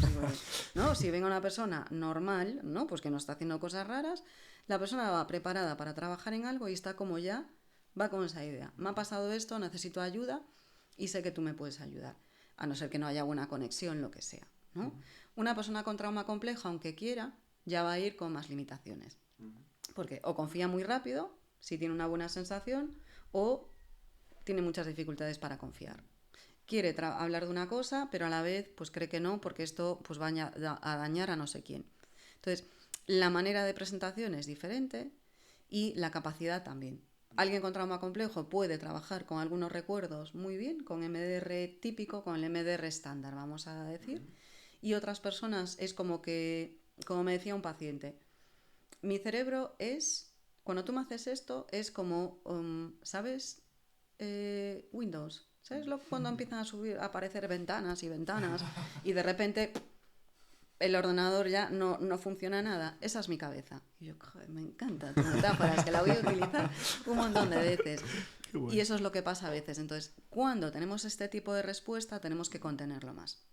¿no? Si venga una persona normal, ¿no?, pues que no está haciendo cosas raras, la persona va preparada para trabajar en algo y está como ya, va con esa idea. Me ha pasado esto, necesito ayuda y sé que tú me puedes ayudar. A no ser que no haya buena conexión, lo que sea, ¿no? Una persona con trauma complejo, aunque quiera, ya va a ir con más limitaciones. Porque o confía muy rápido, si tiene una buena sensación, o tiene muchas dificultades para confiar. Quiere hablar de una cosa, pero a la vez pues cree que no, porque esto pues va a dañar a no sé quién. Entonces, la manera de presentación es diferente y la capacidad también. Alguien con trauma complejo puede trabajar con algunos recuerdos muy bien, con MDR típico, con el MDR estándar, vamos a decir. Y otras personas es como que, como me decía un paciente, mi cerebro es, cuando tú me haces esto, es como, ¿sabes? Windows. ¿Sabes cuando empiezan a aparecer ventanas y ventanas y de repente el ordenador ya no funciona nada? Esa es mi cabeza. Y yo, joder, me encanta tu metáfora, es que la voy a utilizar un montón de veces. Bueno. Y eso es lo que pasa a veces. Entonces, cuando tenemos este tipo de respuesta, tenemos que contenerlo más.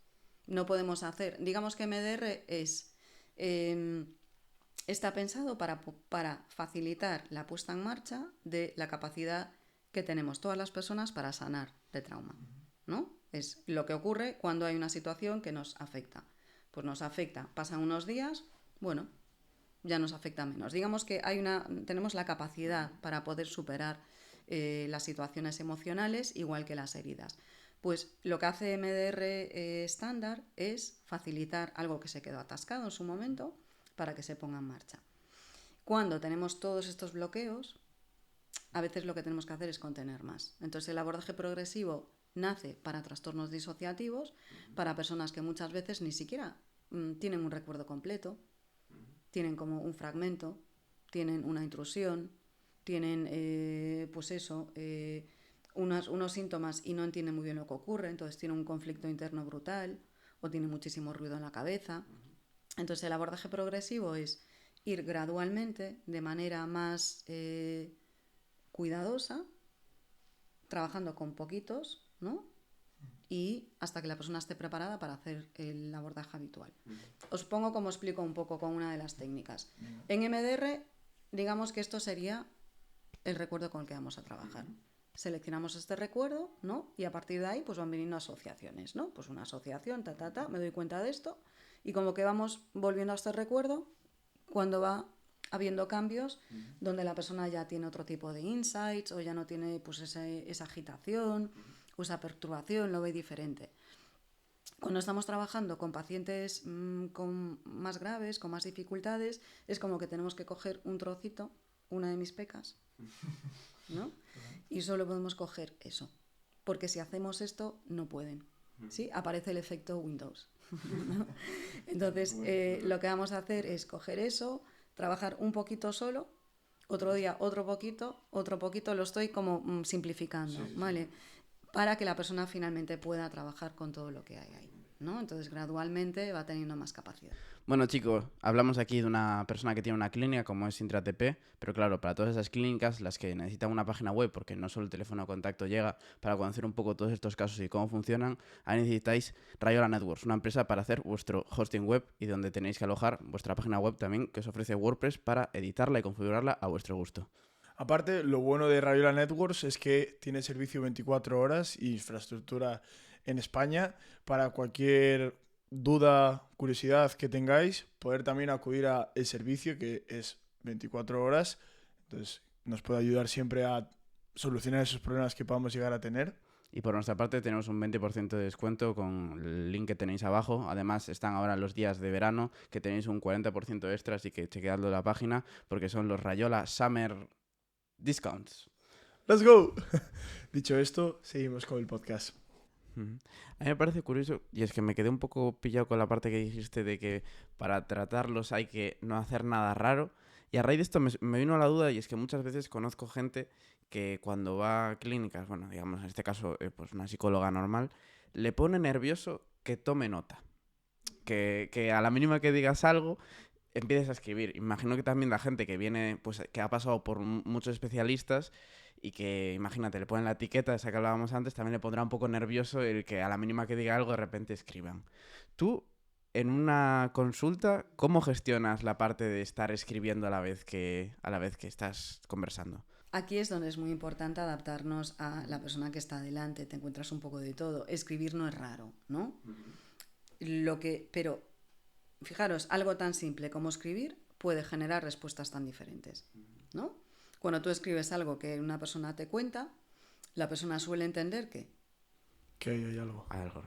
No podemos hacer, digamos que MDR es, está pensado para facilitar la puesta en marcha de la capacidad que tenemos todas las personas para sanar de trauma, ¿no? Es lo que ocurre cuando hay una situación que nos afecta. Pues nos afecta, pasan unos días, bueno, ya nos afecta menos. Digamos que tenemos la capacidad para poder superar las situaciones emocionales igual que las heridas. Pues lo que hace MDR estándar es facilitar algo que se quedó atascado en su momento para que se ponga en marcha. Cuando tenemos todos estos bloqueos, a veces lo que tenemos que hacer es contener más. Entonces el abordaje progresivo nace para trastornos disociativos, para personas que muchas veces ni siquiera tienen un recuerdo completo, tienen como un fragmento, tienen una intrusión, tienen unos síntomas y no entienden muy bien lo que ocurre, entonces tienen un conflicto interno brutal o tienen muchísimo ruido en la cabeza. Entonces el abordaje progresivo es ir gradualmente, de manera más cuidadosa, trabajando con poquitos, ¿no? Y hasta que la persona esté preparada para hacer el abordaje habitual. Os pongo como explico un poco con una de las técnicas. En MDR, digamos que esto sería el recuerdo con el que vamos a trabajar. Seleccionamos este recuerdo, ¿no? Y a partir de ahí pues van viniendo asociaciones, ¿no? Pues una asociación, me doy cuenta de esto y como que vamos volviendo a este recuerdo cuando va habiendo cambios donde la persona ya tiene otro tipo de insights o ya no tiene pues esa agitación o esa perturbación, lo ve diferente. Cuando estamos trabajando con pacientes con más graves, con más dificultades, es como que tenemos que coger un trocito, una de mis pecas, ¿no? Y solo podemos coger eso. Porque si hacemos esto, no pueden. ¿Sí? Aparece el efecto Windows. ¿No? Entonces, lo que vamos a hacer es coger eso, trabajar un poquito solo, otro día otro poquito, lo estoy como simplificando, ¿vale? Para que la persona finalmente pueda trabajar con todo lo que hay ahí, ¿no? Entonces, gradualmente va teniendo más capacidad. Bueno, chicos, hablamos aquí de una persona que tiene una clínica como es IntraTP, pero claro, para todas esas clínicas, las que necesitan una página web, porque no solo el teléfono de contacto llega, para conocer un poco todos estos casos y cómo funcionan, ahí necesitáis Rayola Networks, una empresa para hacer vuestro hosting web y donde tenéis que alojar vuestra página web también, que os ofrece WordPress para editarla y configurarla a vuestro gusto. Aparte, lo bueno de Rayola Networks es que tiene servicio 24 horas y infraestructura en España para cualquier duda, curiosidad que tengáis, poder también acudir a el servicio que es 24 horas. Entonces, nos puede ayudar siempre a solucionar esos problemas que podamos llegar a tener. Y por nuestra parte tenemos un 20% de descuento con el link que tenéis abajo. Además están ahora los días de verano que tenéis un 40% extra, así que chequeadlo la página porque son los Rayola Summer Discounts. ¡Let's go! Dicho esto, seguimos con el podcast. A mí me parece curioso, y es que me quedé un poco pillado con la parte que dijiste de que para tratarlos hay que no hacer nada raro. Y a raíz de esto me vino la duda, y es que muchas veces conozco gente que cuando va a clínicas, bueno, digamos en este caso pues una psicóloga normal, le pone nervioso que tome nota. Que a la mínima que digas algo, empieces a escribir. Imagino que también la gente que viene, pues que ha pasado por muchos especialistas y que, imagínate, le ponen la etiqueta esa que hablábamos antes, también le pondrá un poco nervioso el que a la mínima que diga algo de repente escriban. Tú, en una consulta, ¿cómo gestionas la parte de estar escribiendo a la vez que estás conversando? Aquí es donde es muy importante adaptarnos a la persona que está delante. Te encuentras un poco de todo. Escribir no es raro, ¿no? Pero fijaros, algo tan simple como escribir puede generar respuestas tan diferentes, ¿no? Cuando tú escribes algo que una persona te cuenta, la persona suele entender que hay algo. Algo.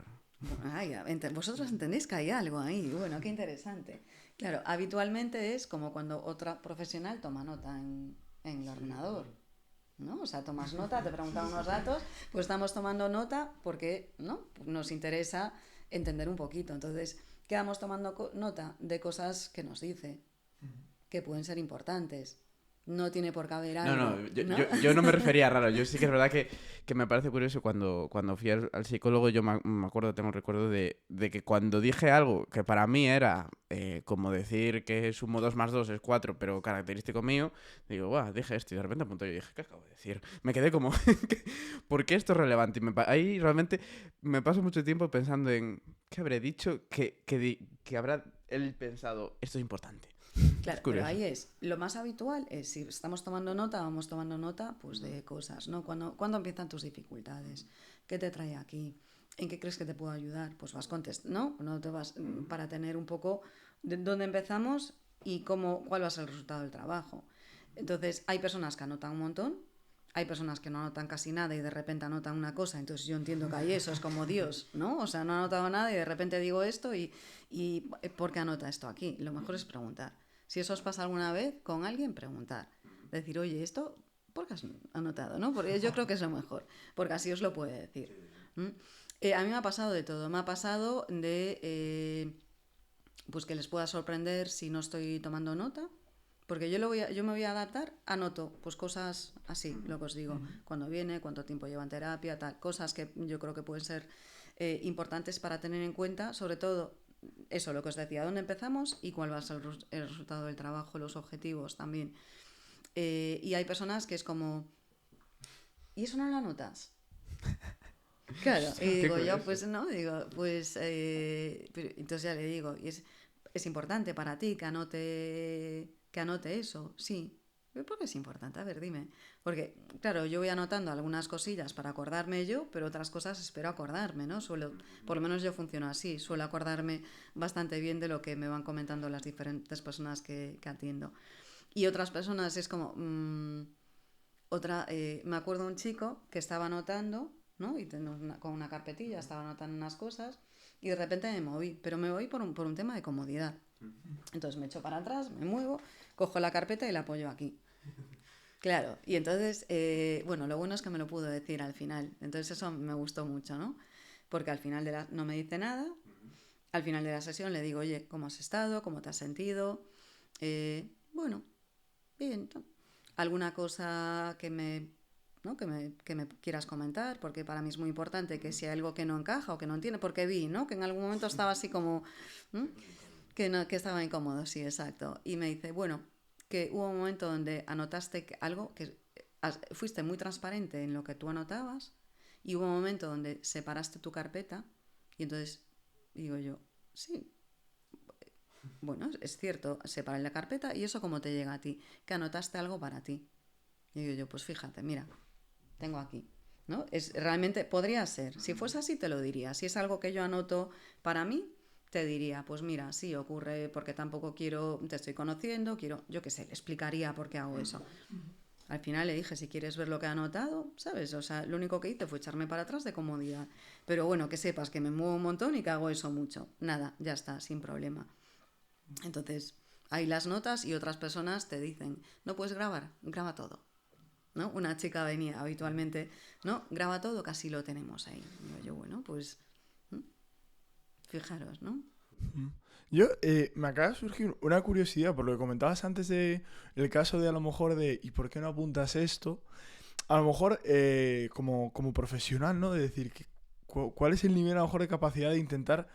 Ay, vosotros entendéis que hay algo ahí. Bueno, qué interesante. Claro, habitualmente es como cuando otra profesional toma nota en el ordenador, ¿no? O sea, tomas nota, te preguntan unos datos, pues estamos tomando nota porque, ¿no? Nos interesa entender un poquito. Entonces, quedamos tomando nota de cosas que nos dice, que pueden ser importantes. No tiene por qué haber algo. No, yo no me refería a raro. Yo sí que es verdad que me parece curioso cuando fui al psicólogo, yo me acuerdo, tengo un recuerdo de que cuando dije algo que para mí era como decir que sumo 2 más 2 es 4, pero característico mío, digo, guau, dije esto y de repente apunto y dije, ¿qué acabo de decir? Me quedé como, ¿por qué esto es relevante? Y ahí realmente me paso mucho tiempo pensando en qué habré dicho que habrá él pensado, esto es importante. Claro, pero ahí es, lo más habitual es, si estamos tomando nota, vamos tomando nota pues de cosas, ¿no? ¿Cuándo empiezan tus dificultades? ¿Qué te trae aquí? ¿En qué crees que te puedo ayudar? Pues vas contestando, ¿no? No te vas, para tener un poco de dónde empezamos y cuál va a ser el resultado del trabajo. Entonces, hay personas que anotan un montón, hay personas que no anotan casi nada y de repente anotan una cosa, entonces yo entiendo que hay eso, es como Dios, ¿no? O sea, no ha anotado nada y de repente digo esto y ¿por qué anota esto aquí? Lo mejor es preguntar. Si eso os pasa alguna vez con alguien, preguntar. Decir, oye, esto, ¿por qué has anotado? ¿No? Porque yo creo que es lo mejor, porque así os lo puede decir. A mí me ha pasado de todo. Me ha pasado de pues que les pueda sorprender si no estoy tomando nota, porque yo me voy a adaptar, anoto pues cosas así, lo que os digo, cuando viene, cuánto tiempo lleva en terapia, tal, cosas que yo creo que pueden ser importantes para tener en cuenta, sobre todo eso, lo que os decía, dónde empezamos y cuál va a ser el resultado del trabajo, los objetivos también. Y hay personas que es como, ¿y eso no lo anotas? Claro, y digo yo, pues no, digo, pues entonces ya le digo, y es importante para ti que anote eso, sí. ¿Por qué es importante? A ver, dime. Porque, claro, yo voy anotando algunas cosillas para acordarme yo, pero otras cosas espero acordarme, ¿no? Por lo menos yo funciono así, suelo acordarme bastante bien de lo que me van comentando las diferentes personas que atiendo. Y otras personas es como, me acuerdo de un chico que estaba anotando, ¿no? Y con una carpetilla estaba anotando unas cosas y de repente me moví, pero me moví por un tema de comodidad. Entonces me echo para atrás, me muevo, cojo la carpeta y la apoyo aquí. Claro, y entonces, bueno, lo bueno es que me lo pudo decir al final. Entonces eso me gustó mucho, ¿no? Porque al final no me dice nada. Al final de la sesión le digo, oye, ¿cómo has estado? ¿Cómo te has sentido? Bueno, bien. ¿Alguna cosa ¿no? que me quieras comentar? Porque para mí es muy importante que si hay algo que no encaja o que no entiende, porque vi, ¿no? Que en algún momento estaba así como... que estaba incómodo, sí, exacto. Y me dice, bueno, que hubo un momento donde anotaste algo que fuiste muy transparente en lo que tú anotabas y hubo un momento donde separaste tu carpeta y entonces digo yo, sí, bueno, es cierto, separé la carpeta y eso cómo te llega a ti, que anotaste algo para ti. Y digo yo, pues fíjate, mira, tengo aquí, ¿no? Realmente podría ser, si fuese así te lo diría, si es algo que yo anoto para mí, te diría, pues mira, sí, ocurre porque tampoco te estoy conociendo, yo qué sé, le explicaría por qué hago eso. Al final le dije, si quieres ver lo que he anotado, ¿sabes? O sea, lo único que hice fue echarme para atrás de comodidad. Pero bueno, que sepas que me muevo un montón y que hago eso mucho. Nada, ya está, sin problema. Entonces, hay las notas y otras personas te dicen, no puedes grabar, graba todo. ¿No? Una chica venía habitualmente, ¿no? Graba todo, casi lo tenemos ahí. Y yo, bueno, pues... fijaros, ¿no? Yo, me acaba de surgir una curiosidad por lo que comentabas antes de el caso de a lo mejor de ¿y por qué no apuntas esto? A lo mejor como profesional, ¿no? De decir, ¿cuál es el nivel a lo mejor de capacidad de intentar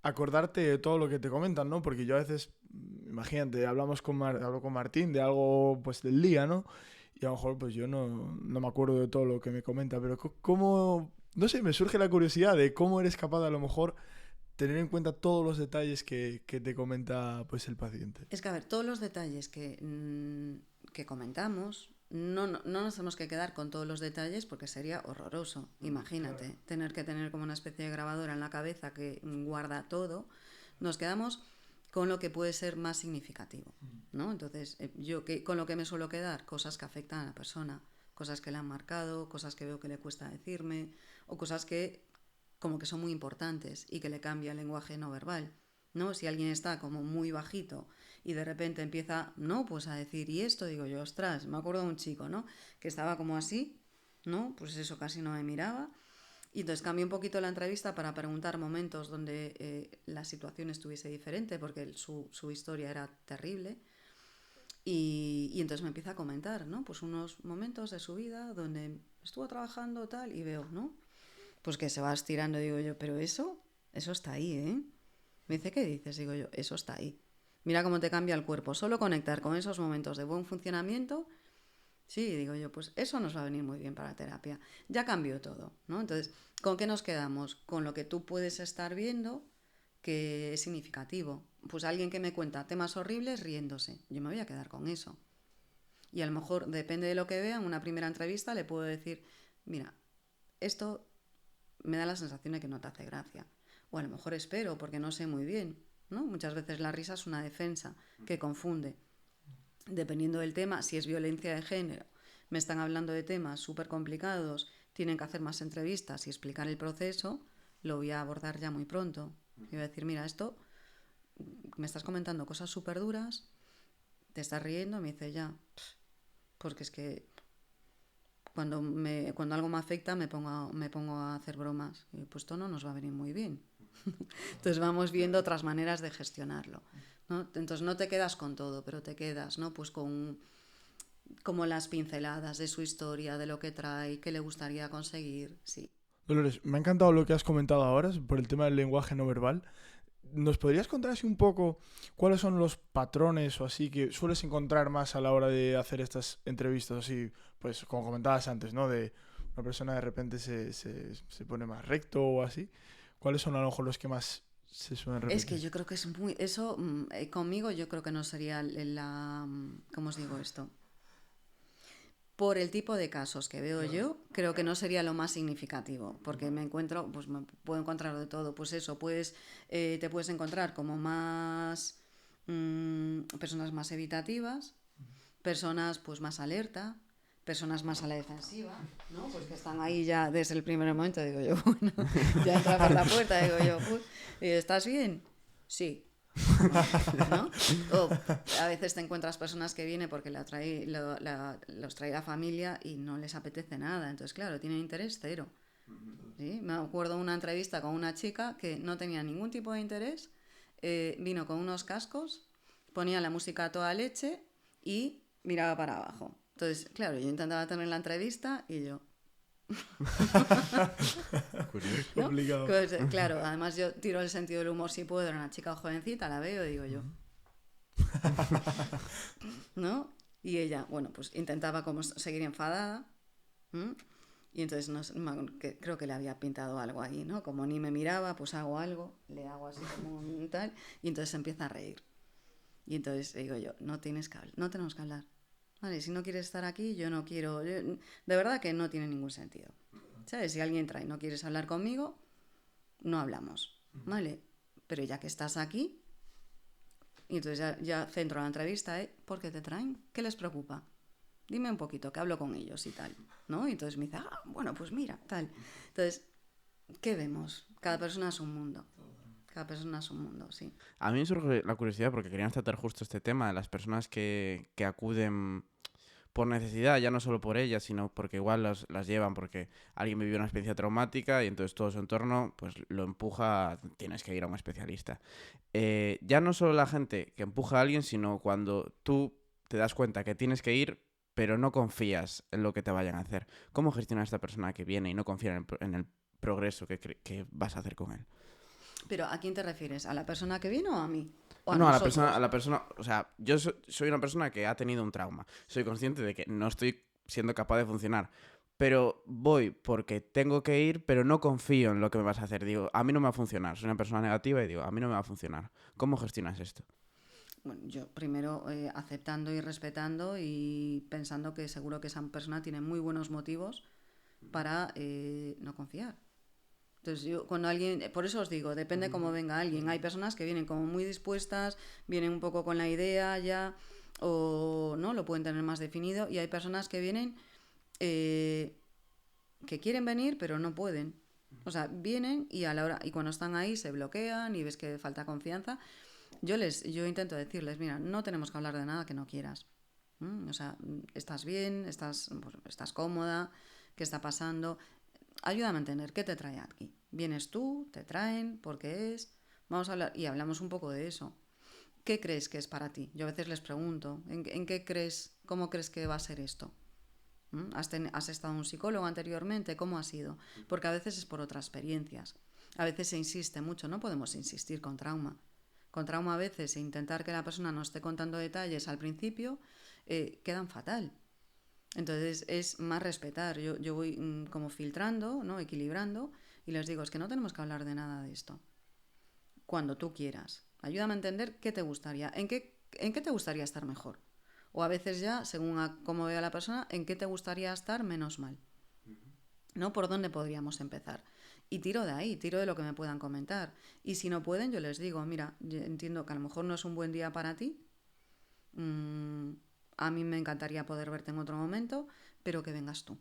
acordarte de todo lo que te comentan, ¿no? Porque yo a veces, imagínate, hablo con Martín de algo pues del día, ¿no? Y a lo mejor pues yo no me acuerdo de todo lo que me comenta, pero ¿cómo? No sé, me surge la curiosidad de cómo eres capaz de a lo mejor tener en cuenta todos los detalles que te comenta pues el paciente. Es que, a ver, todos los detalles que comentamos, no nos tenemos que quedar con todos los detalles porque sería horroroso. Imagínate, tener que tener como una especie de grabadora en la cabeza que guarda todo. Nos quedamos con lo que puede ser más significativo, ¿no? Entonces, con lo que me suelo quedar, cosas que afectan a la persona, cosas que le han marcado, cosas que veo que le cuesta decirme, o cosas que como que son muy importantes y que le cambia el lenguaje no verbal, ¿no? Si alguien está como muy bajito y de repente empieza, no, pues a decir, y esto, digo yo, ostras, me acuerdo de un chico, ¿no? Que estaba como así, ¿no? Pues eso, casi no me miraba. Y entonces cambié un poquito la entrevista para preguntar momentos donde la situación estuviese diferente, porque su historia era terrible. Y entonces me empieza a comentar, ¿no? Pues unos momentos de su vida donde estuvo trabajando tal y veo, ¿no? Pues que se va estirando, digo yo, pero eso está ahí, ¿eh? Me dice, ¿qué dices? Digo yo, eso está ahí. Mira cómo te cambia el cuerpo. Solo conectar con esos momentos de buen funcionamiento. Sí, digo yo, pues eso nos va a venir muy bien para la terapia. Ya cambió todo, ¿no? Entonces, ¿con qué nos quedamos? Con lo que tú puedes estar viendo que es significativo. Pues alguien que me cuenta temas horribles riéndose. Yo me voy a quedar con eso. Y a lo mejor, depende de lo que vea, en una primera entrevista le puedo decir, mira, esto me da la sensación de que no te hace gracia. O a lo mejor espero, porque no sé muy bien, ¿no? Muchas veces la risa es una defensa que confunde. Dependiendo del tema, si es violencia de género, me están hablando de temas súper complicados, tienen que hacer más entrevistas y explicar el proceso, lo voy a abordar ya muy pronto. Y voy a decir, mira, esto, me estás comentando cosas súper duras, te estás riendo, me dice ya, porque es que cuando algo me afecta me pongo a hacer bromas. Y pues esto no nos va a venir muy bien. Entonces vamos viendo otras maneras de gestionarlo, ¿no? Entonces no te quedas con todo, pero te quedas, ¿no? Pues con como las pinceladas de su historia, de lo que trae, qué le gustaría conseguir, sí. Dolores, me ha encantado lo que has comentado ahora por el tema del lenguaje no verbal. ¿Nos podrías contar así un poco cuáles son los patrones o así que sueles encontrar más a la hora de hacer estas entrevistas? Así, pues como comentabas antes, ¿no? De una persona de repente se pone más recto o así. ¿Cuáles son a lo mejor los que más se suelen repetir? Es que yo creo que es muy... Eso conmigo yo creo que no sería ¿cómo os digo esto? Por el tipo de casos que veo yo, creo que no sería lo más significativo, porque me puedo encontrar de todo. Pues eso, te puedes encontrar como más personas más evitativas, personas pues más alerta, personas más a la defensiva, ¿no? Pues que están ahí ya desde el primer momento, digo yo, bueno, ya entra por la puerta, digo yo, ¿estás bien? Sí. ¿No? O a veces te encuentras personas que vienen porque los trae la familia y no les apetece nada, entonces claro, tienen interés cero. ¿Sí? Me acuerdo de una entrevista con una chica que no tenía ningún tipo de interés, vino con unos cascos, ponía la música a toda leche y miraba para abajo. Entonces, claro, yo intentaba tener la entrevista y yo... Curioso. ¿No? Complicado. Pues, claro, además yo tiro el sentido del humor si puedo, era una chica jovencita, la veo y digo yo. ¿No? Y ella, bueno, pues intentaba como seguir enfadada. Y entonces creo que le había pintado algo ahí, ¿no? Como ni me miraba, pues hago algo, le hago así como un tal, y entonces se empieza a reír. Y entonces digo yo, no tenemos que hablar. Vale, si no quieres estar aquí, yo no quiero... de verdad que no tiene ningún sentido. ¿Sabes? Si alguien trae, no quieres hablar conmigo, no hablamos, ¿vale? Pero ya que estás aquí, y entonces ya centro la entrevista, ¿por qué te traen? ¿Qué les preocupa? Dime un poquito, que hablo con ellos y tal, ¿no? Y entonces me dice, bueno, pues mira, tal. Entonces, ¿qué vemos? Cada persona es un mundo. Cada persona es un mundo, sí. A mí me surge la curiosidad porque queríamos tratar justo este tema de las personas que acuden por necesidad, ya no solo por ellas, sino porque igual las llevan porque alguien vivió una experiencia traumática y entonces todo su entorno pues lo empuja, tienes que ir a un especialista. Ya no solo la gente que empuja a alguien, sino cuando tú te das cuenta que tienes que ir, pero no confías en lo que te vayan a hacer. ¿Cómo gestionar a esta persona que viene y no confía en el progreso que vas a hacer con él? Pero ¿a quién te refieres? ¿A la persona que vino o a mí? ¿O No, nosotros? a la persona, o sea, yo soy una persona que ha tenido un trauma. Soy consciente de que no estoy siendo capaz de funcionar, pero voy porque tengo que ir, pero no confío en lo que me vas a hacer. Digo, a mí no me va a funcionar. Soy una persona negativa y digo, a mí no me va a funcionar. ¿Cómo gestionas esto? Bueno, yo primero aceptando y respetando y pensando que seguro que esa persona tiene muy buenos motivos para no confiar. Entonces yo cuando alguien, por eso os digo, depende cómo venga alguien. Hay personas que vienen como muy dispuestas, vienen un poco con la idea ya, o no, lo pueden tener más definido, y hay personas que vienen que quieren venir pero no pueden. O sea, vienen y a la hora, y cuando están ahí se bloquean y ves que falta confianza. Yo intento decirles, mira, no tenemos que hablar de nada que no quieras. O sea, estás bien, estás cómoda, ¿qué está pasando? Ayúdame a entender, ¿qué te trae aquí? ¿Vienes tú? ¿Te traen? ¿Por qué es? Vamos a hablar y hablamos un poco de eso. ¿Qué crees que es para ti? Yo a veces les pregunto, ¿en qué crees, cómo crees que va a ser esto? ¿Has estado en un psicólogo anteriormente? ¿Cómo ha sido? Porque a veces es por otras experiencias. A veces se insiste mucho, no podemos insistir con trauma. Con trauma a veces e intentar que la persona nos esté contando detalles al principio quedan fatal. Entonces es más respetar. Yo voy como filtrando, ¿no? Equilibrando y les digo, es que no tenemos que hablar de nada de esto. Cuando tú quieras. Ayúdame a entender qué te gustaría, en qué te gustaría estar mejor. O a veces ya, según cómo vea la persona, en qué te gustaría estar menos mal. ¿No? ¿Por dónde podríamos empezar? Y tiro de ahí, tiro de lo que me puedan comentar. Y si no pueden, yo les digo, mira, yo entiendo que a lo mejor no es un buen día para ti. A mí me encantaría poder verte en otro momento, pero que vengas tú.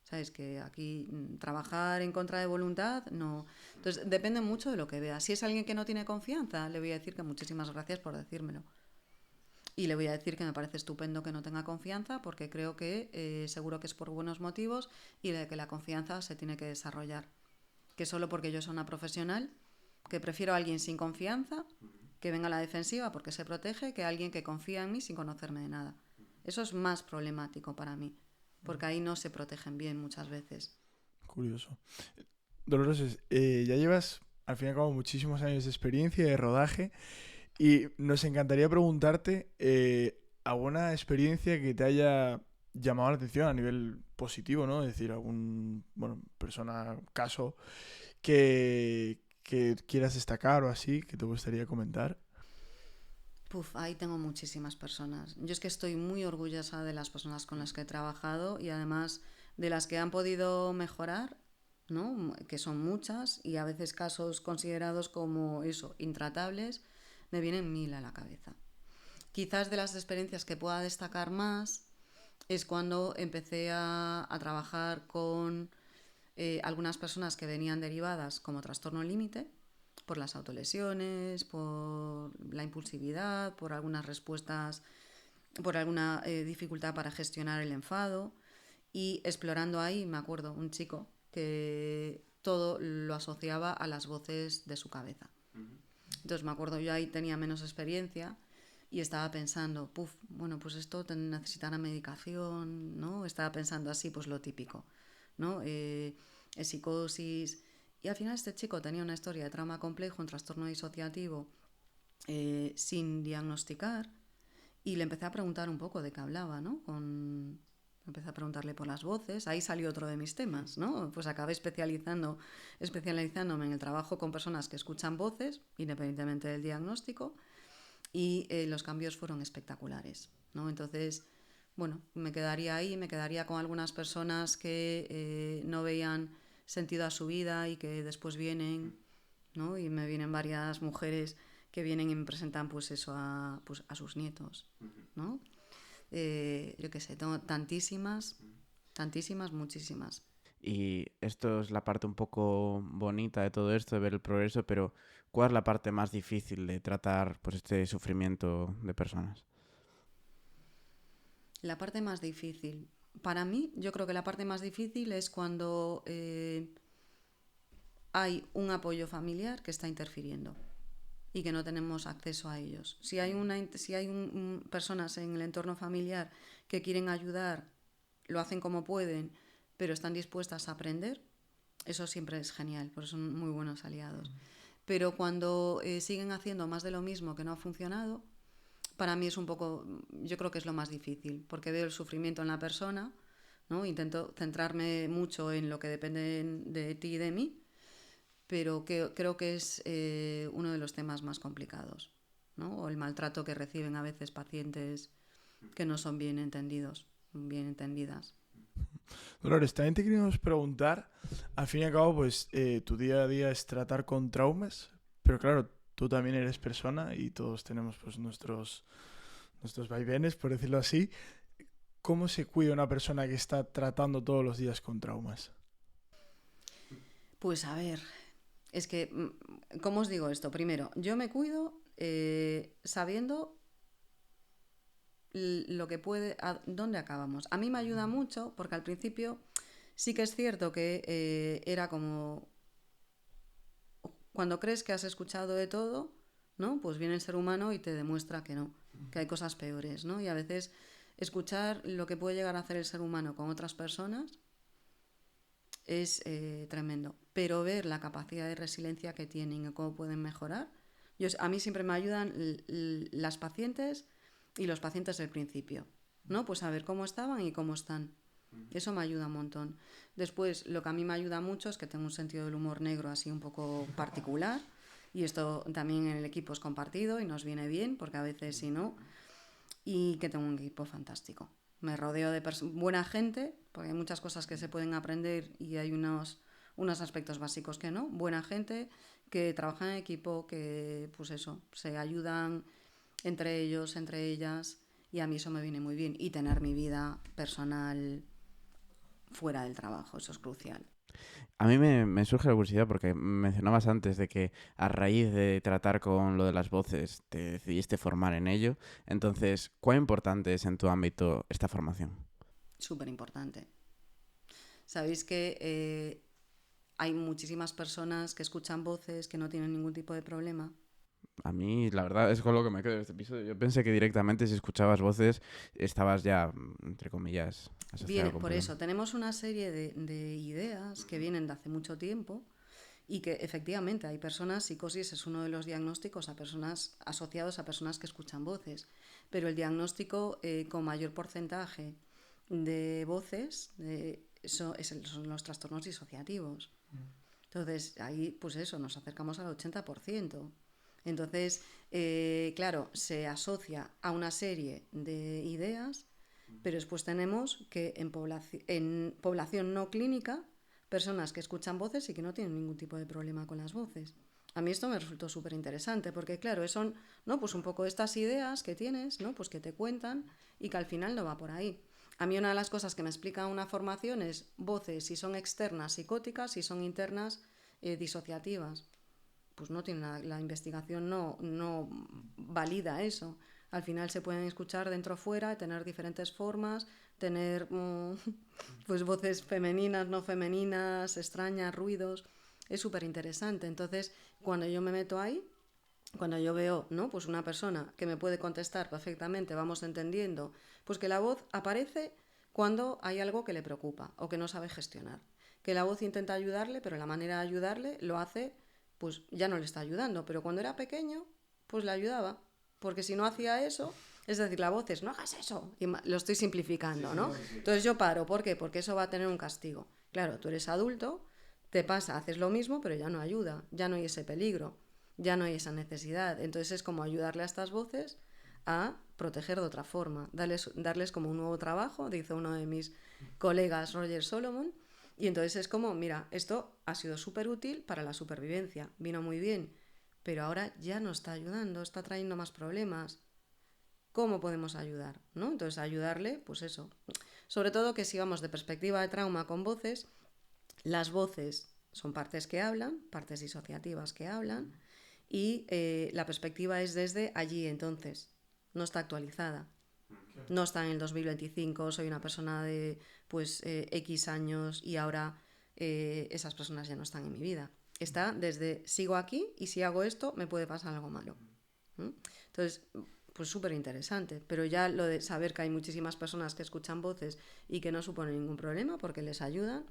¿Sabes? Que aquí trabajar en contra de voluntad, no. Entonces, depende mucho de lo que vea. Si es alguien que no tiene confianza, le voy a decir que muchísimas gracias por decírmelo. Y le voy a decir que me parece estupendo que no tenga confianza porque creo que seguro que es por buenos motivos y de que la confianza se tiene que desarrollar. Que solo porque yo soy una profesional, que prefiero a alguien sin confianza, que venga a la defensiva porque se protege, que a alguien que confía en mí sin conocerme de nada. Eso es más problemático para mí, porque ahí no se protegen bien muchas veces. Curioso. Dolores, ya llevas al fin y al cabo muchísimos años de experiencia de rodaje y nos encantaría preguntarte alguna experiencia que te haya llamado la atención a nivel positivo, ¿no? Es decir, algún, persona, caso que quieras destacar o así, que te gustaría comentar. Ahí tengo muchísimas personas. Yo es que estoy muy orgullosa de las personas con las que he trabajado y además de las que han podido mejorar, ¿no? Que son muchas y a veces casos considerados como eso, intratables, me vienen mil a la cabeza. Quizás de las experiencias que pueda destacar más es cuando empecé a trabajar con algunas personas que venían derivadas como trastorno límite, por las autolesiones, por la impulsividad, por algunas respuestas, por alguna dificultad para gestionar el enfado. Y explorando ahí, me acuerdo, un chico que todo lo asociaba a las voces de su cabeza. Entonces me acuerdo, yo ahí tenía menos experiencia y estaba pensando, pues esto necesitará medicación, ¿no? Estaba pensando así, pues lo típico, ¿no? Psicosis. Y al final este chico tenía una historia de trauma complejo, un trastorno disociativo sin diagnosticar y le empecé a preguntar un poco de qué hablaba, ¿no? Empecé a preguntarle por las voces, ahí salió otro de mis temas, ¿no? Pues acabé especializándome en el trabajo con personas que escuchan voces, independientemente del diagnóstico, y los cambios fueron espectaculares, ¿no? Entonces, me quedaría con algunas personas que no veían sentido a su vida y que después vienen, ¿no? Y me vienen varias mujeres que vienen y me presentan pues eso a sus nietos, ¿no? Yo qué sé, tengo tantísimas, muchísimas. Y esto es la parte un poco bonita de todo esto, de ver el progreso, pero ¿cuál es la parte más difícil de tratar pues este sufrimiento de personas? La parte más difícil, para mí, yo creo que la parte más difícil es cuando hay un apoyo familiar que está interfiriendo y que no tenemos acceso a ellos. Si hay personas en el entorno familiar que quieren ayudar, lo hacen como pueden, pero están dispuestas a aprender, eso siempre es genial, porque son muy buenos aliados. Pero cuando siguen haciendo más de lo mismo que no ha funcionado, para mí es un poco, yo creo que es lo más difícil, porque veo el sufrimiento en la persona, ¿no? Intento centrarme mucho en lo que depende de ti y de mí, pero creo que es uno de los temas más complicados, ¿no? O el maltrato que reciben a veces pacientes que no son bien entendidas. Dolores, también te queríamos preguntar, al fin y al cabo, pues tu día a día es tratar con traumas, pero claro, tú también eres persona y todos tenemos pues nuestros vaivenes, por decirlo así. ¿Cómo se cuida una persona que está tratando todos los días con traumas? Pues a ver, es que, ¿cómo os digo esto? Primero, yo me cuido sabiendo lo que puede, dónde acabamos. A mí me ayuda mucho porque al principio sí que es cierto que era como cuando crees que has escuchado de todo, ¿no? Pues viene el ser humano y te demuestra que no, que hay cosas peores, ¿no? Y a veces escuchar lo que puede llegar a hacer el ser humano con otras personas es tremendo. Pero ver la capacidad de resiliencia que tienen y cómo pueden mejorar. A mí siempre me ayudan las pacientes y los pacientes del principio, ¿no? Pues a ver cómo estaban y cómo están. Eso me ayuda un montón. Después, lo que a mí me ayuda mucho es que tengo un sentido del humor negro así un poco particular. Y esto también en el equipo es compartido y nos viene bien, porque a veces si no. Y que tengo un equipo fantástico. Me rodeo de buena gente, porque hay muchas cosas que se pueden aprender y hay unos aspectos básicos que no. Buena gente que trabaja en equipo, que pues eso, se ayudan entre ellos, entre ellas, y a mí eso me viene muy bien. Y tener mi vida personal fuera del trabajo, eso es crucial. A mí me surge la curiosidad porque mencionabas antes de que a raíz de tratar con lo de las voces te decidiste formar en ello. Entonces, ¿cuán importante es en tu ámbito esta formación? Súper importante. Sabéis que hay muchísimas personas que escuchan voces que no tienen ningún tipo de problema. A mí, la verdad, es con lo que me quedo de este episodio. Yo pensé que directamente si escuchabas voces estabas ya, entre comillas, asociado Viene con por problemas. eso. Tenemos una serie de ideas que vienen de hace mucho tiempo y que efectivamente hay personas, psicosis es uno de los diagnósticos a personas asociados a personas que escuchan voces, pero el diagnóstico con mayor porcentaje de voces son los trastornos disociativos. Entonces ahí pues eso, nos acercamos al 80%. Entonces, claro, se asocia a una serie de ideas, pero después tenemos que en población no clínica, personas que escuchan voces y que no tienen ningún tipo de problema con las voces. A mí esto me resultó súper interesante, porque claro, son, ¿no? Pues un poco estas ideas que tienes, ¿no? Pues que te cuentan y que al final no va por ahí. A mí una de las cosas que me explica una formación es voces si son externas psicóticas, si son internas disociativas. Pues no tiene nada, la investigación no valida eso. Al final se pueden escuchar dentro o fuera, tener diferentes formas, tener pues voces femeninas, no femeninas, extrañas, ruidos. Es súper interesante. Entonces, cuando yo me meto ahí, cuando yo veo, ¿no? Pues una persona que me puede contestar perfectamente, vamos entendiendo, pues que la voz aparece cuando hay algo que le preocupa o que no sabe gestionar. Que la voz intenta ayudarle, pero la manera de ayudarle lo hace, pues ya no le está ayudando. Pero cuando era pequeño, pues le ayudaba. Porque si no hacía eso, es decir, la voz es, no hagas eso. Y lo estoy simplificando, ¿no? Entonces yo paro. ¿Por qué? Porque eso va a tener un castigo. Claro, tú eres adulto, te pasa, haces lo mismo, pero ya no ayuda. Ya no hay ese peligro. Ya no hay esa necesidad. Entonces es como ayudarle a estas voces a proteger de otra forma, darles como un nuevo trabajo, dice uno de mis colegas, Roger Solomon, y entonces es como, mira, esto ha sido súper útil para la supervivencia, vino muy bien, pero ahora ya no está ayudando, está trayendo más problemas. ¿Cómo podemos ayudar? ¿No? Entonces ayudarle, pues eso. Sobre todo que si vamos de perspectiva de trauma con voces, las voces son partes que hablan, partes disociativas que hablan, y la perspectiva es desde allí entonces, no está actualizada. No está en el 2025, soy una persona de pues X años y ahora esas personas ya no están en mi vida. Está desde sigo aquí y si hago esto me puede pasar algo malo. Entonces, pues súper interesante. Pero ya lo de saber que hay muchísimas personas que escuchan voces y que no supone ningún problema porque les ayudan,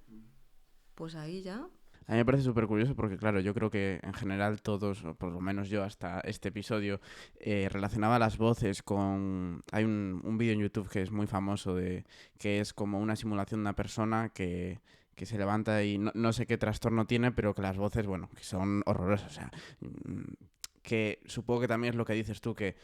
pues ahí ya. A mí me parece súper curioso porque, claro, yo creo que en general todos, o por lo menos yo hasta este episodio, relacionaba las voces con... Hay un vídeo en YouTube que es muy famoso, que es como una simulación de una persona que se levanta y no sé qué trastorno tiene, pero que las voces, bueno, que son horrorosas. O sea, que supongo que también es lo que dices tú, que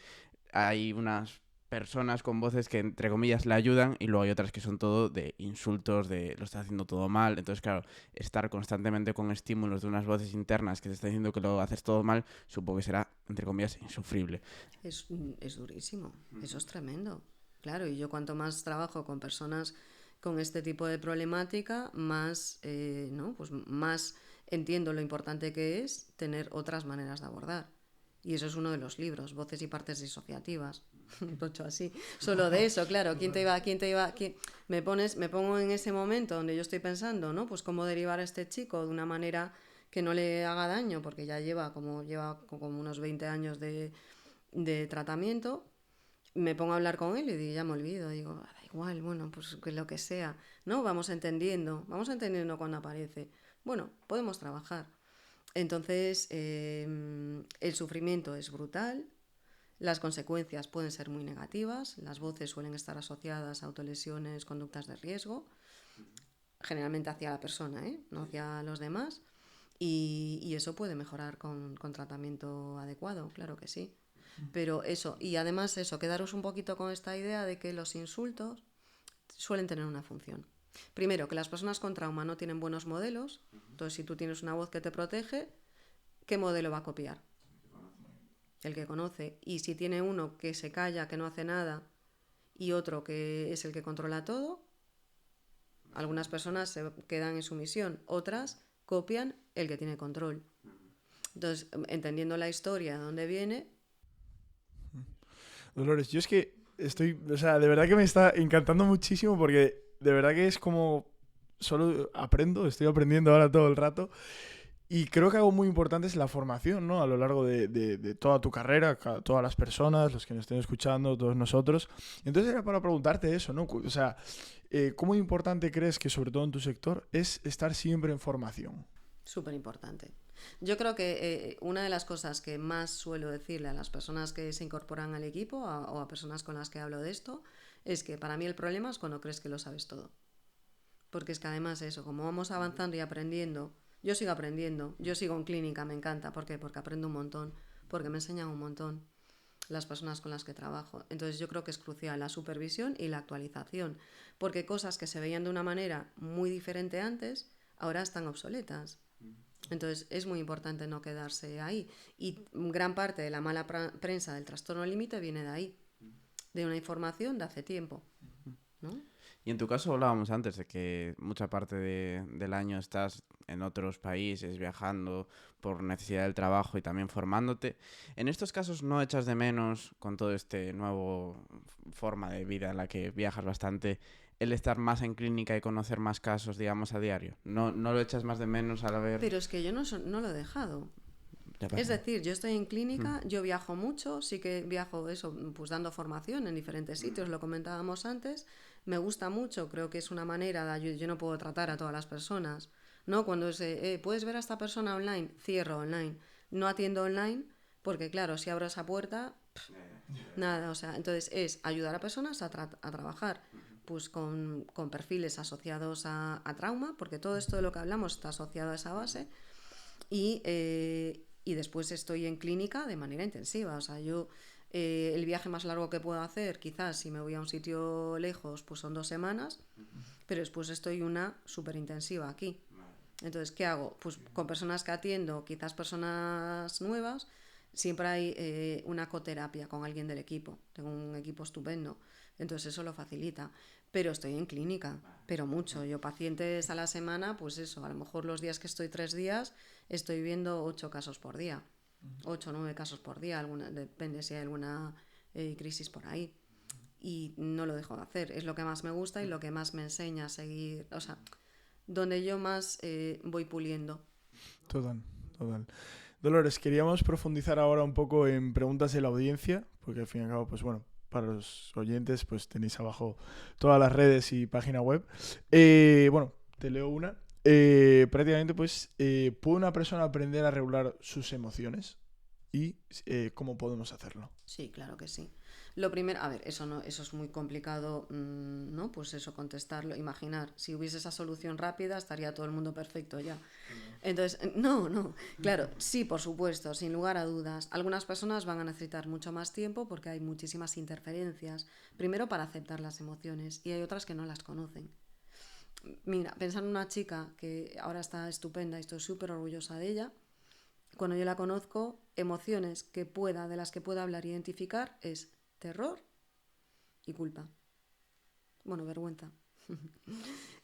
hay unas personas con voces que, entre comillas, le ayudan, y luego hay otras que son todo de insultos, de lo estás haciendo todo mal. Entonces, claro, estar constantemente con estímulos de unas voces internas que te están diciendo que lo haces todo mal, supongo que será, entre comillas, insufrible. Es durísimo, eso es tremendo. Claro, y yo cuanto más trabajo con personas con este tipo de problemática, más, ¿no? Pues más entiendo lo importante que es tener otras maneras de abordar. Y eso es uno de los libros, Voces y partes disociativas. Tocho así. Solo de eso, claro. Me pongo en ese momento donde yo estoy pensando, ¿no? Pues cómo derivar a este chico de una manera que no le haga daño, porque ya lleva como unos 20 años de tratamiento. Me pongo a hablar con él y ya me olvido, digo, da igual, bueno, pues que lo que sea, ¿no? Vamos entendiendo cuando aparece. Bueno, podemos trabajar. Entonces, el sufrimiento es brutal, las consecuencias pueden ser muy negativas, las voces suelen estar asociadas a autolesiones, conductas de riesgo, generalmente hacia la persona, no hacia los demás, y eso puede mejorar con tratamiento adecuado, claro que sí. Pero eso, y además eso, quedaros un poquito con esta idea de que los insultos suelen tener una función. Primero, que las personas con trauma no tienen buenos modelos. Entonces, si tú tienes una voz que te protege, ¿qué modelo va a copiar? El que conoce. Y si tiene uno que se calla, que no hace nada, y otro que es el que controla todo, algunas personas se quedan en sumisión, otras copian el que tiene control. Entonces, entendiendo la historia de dónde viene... Dolores, yo es que o sea, de verdad que me está encantando muchísimo porque de verdad que es como, solo estoy aprendiendo ahora todo el rato, y creo que algo muy importante es la formación, ¿no? A lo largo de toda tu carrera, todas las personas, los que nos estén escuchando, todos nosotros. Entonces era para preguntarte eso, ¿no? O sea, ¿cómo importante crees que, sobre todo en tu sector, es estar siempre en formación? Súper importante. Yo creo que una de las cosas que más suelo decirle a las personas que se incorporan al equipo o a personas con las que hablo de esto es que para mí el problema es cuando crees que lo sabes todo. Porque es que además eso, como vamos avanzando y aprendiendo, yo sigo aprendiendo, yo sigo en clínica, me encanta. ¿Por qué? Porque aprendo un montón, porque me enseñan un montón las personas con las que trabajo. Entonces yo creo que es crucial la supervisión y la actualización, porque cosas que se veían de una manera muy diferente antes, ahora están obsoletas. Entonces es muy importante no quedarse ahí, y gran parte de la mala prensa del trastorno límite viene de ahí, de una información de hace tiempo, ¿no? Y en tu caso hablábamos antes de que mucha parte del año estás en otros países viajando por necesidad del trabajo y también formándote. En estos casos, ¿no echas de menos, con todo este nuevo forma de vida en la que viajas bastante, el estar más en clínica y conocer más casos, digamos, a diario? ¿No lo echas más de menos al haber...? Pero es que yo no lo he dejado. Es decir, yo estoy en clínica, yo viajo mucho, sí que viajo eso, pues dando formación en diferentes sitios, lo comentábamos antes, me gusta mucho, creo que es una manera de ayudar. Yo no puedo tratar a todas las personas, ¿no? Cuando puedes ver a esta persona online, cierro online, no atiendo online, porque claro, si abro esa puerta, nada, o sea, entonces es ayudar a personas a trabajar pues con perfiles asociados a trauma, porque todo esto de lo que hablamos está asociado a esa base, y después estoy en clínica de manera intensiva. O sea, yo el viaje más largo que puedo hacer, quizás si me voy a un sitio lejos, pues son 2 semanas, pero después estoy una súper intensiva aquí. Entonces, ¿qué hago? Pues con personas que atiendo, quizás personas nuevas, siempre hay una coterapia con alguien del equipo. Tengo un equipo estupendo, entonces eso lo facilita. Pero estoy en clínica, pero mucho. Yo pacientes a la semana, pues eso, a lo mejor los días que estoy 3 días, estoy viendo 8 casos por día. 8 o 9 casos por día, depende si hay alguna crisis por ahí. Y no lo dejo de hacer, es lo que más me gusta y lo que más me enseña a seguir, o sea, donde yo más voy puliendo. Total. Dolores, queríamos profundizar ahora un poco en preguntas de la audiencia, porque al fin y al cabo, pues bueno, para los oyentes, pues tenéis abajo todas las redes y página web. Bueno, te leo una. Prácticamente, pues, ¿puede una persona aprender a regular sus emociones? ¿Y cómo podemos hacerlo? Sí, claro que sí. Lo primero, a ver, eso no, eso es muy complicado, ¿no? Pues eso, contestarlo, imaginar, si hubiese esa solución rápida, estaría todo el mundo perfecto ya. Entonces, no, claro, sí, por supuesto, sin lugar a dudas. Algunas personas van a necesitar mucho más tiempo porque hay muchísimas interferencias. Primero para aceptar las emociones y hay otras que no las conocen. Mira, pensar en una chica que ahora está estupenda y estoy súper orgullosa de ella. Cuando yo la conozco, emociones de las que pueda hablar e identificar es terror y culpa. Bueno, vergüenza.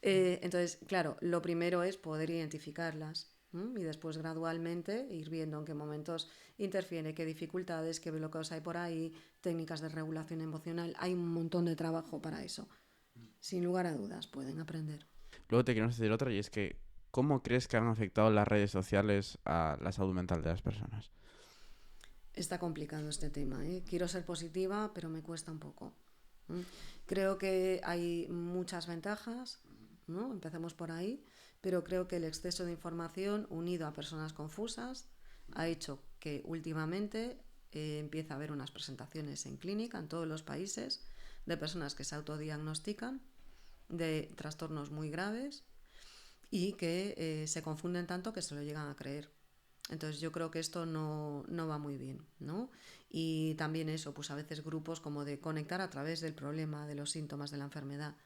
Entonces, claro, lo primero es poder identificarlas, ¿m? Y después gradualmente ir viendo en qué momentos interfiere, qué dificultades, qué bloqueos hay por ahí, técnicas de regulación emocional. Hay un montón de trabajo para eso. Sin lugar a dudas, pueden aprender. Luego te quiero decir otra y es que, ¿cómo crees que han afectado las redes sociales a la salud mental de las personas? Está complicado este tema, ¿eh? Quiero ser positiva, pero me cuesta un poco. Creo que hay muchas ventajas, ¿no? Empecemos por ahí, pero creo que el exceso de información unido a personas confusas ha hecho que últimamente empieza a haber unas presentaciones en clínica en todos los países de personas que se autodiagnostican de trastornos muy graves y que se confunden tanto que se lo llegan a creer. Entonces yo creo que esto no va muy bien, ¿no? Y también eso, pues a veces grupos como de conectar a través del problema, de los síntomas de la enfermedad.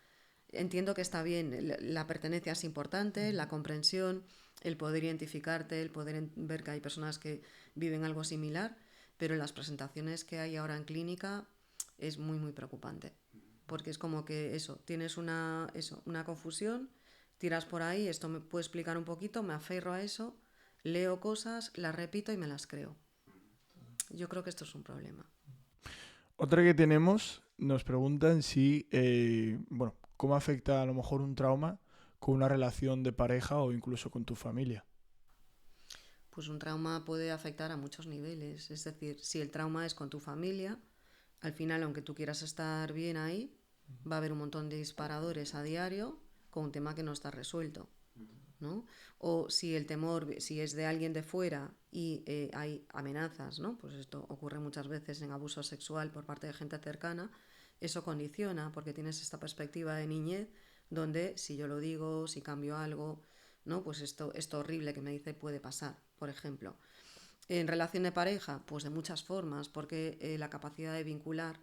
Entiendo que está bien, la pertenencia es importante, la comprensión, el poder identificarte, el poder ver que hay personas que viven algo similar, pero en las presentaciones que hay ahora en clínica es muy, muy preocupante. Porque es como que tienes una confusión, tiras por ahí, esto me puede explicar un poquito, me aferro a eso, leo cosas, las repito y me las creo. Yo creo que esto es un problema. Otra que tenemos, nos preguntan si, cómo afecta a lo mejor un trauma con una relación de pareja o incluso con tu familia. Pues un trauma puede afectar a muchos niveles. Es decir, si el trauma es con tu familia, al final, aunque tú quieras estar bien ahí, va a haber un montón de disparadores a diario con un tema que no está resuelto, ¿no? O si el temor, si es de alguien de fuera y hay amenazas, ¿no? Pues esto ocurre muchas veces en abuso sexual por parte de gente cercana, eso condiciona porque tienes esta perspectiva de niñez donde si yo lo digo, si cambio algo, ¿no? Pues esto horrible que me dice puede pasar, por ejemplo. En relación de pareja, pues de muchas formas, porque la capacidad de vincular,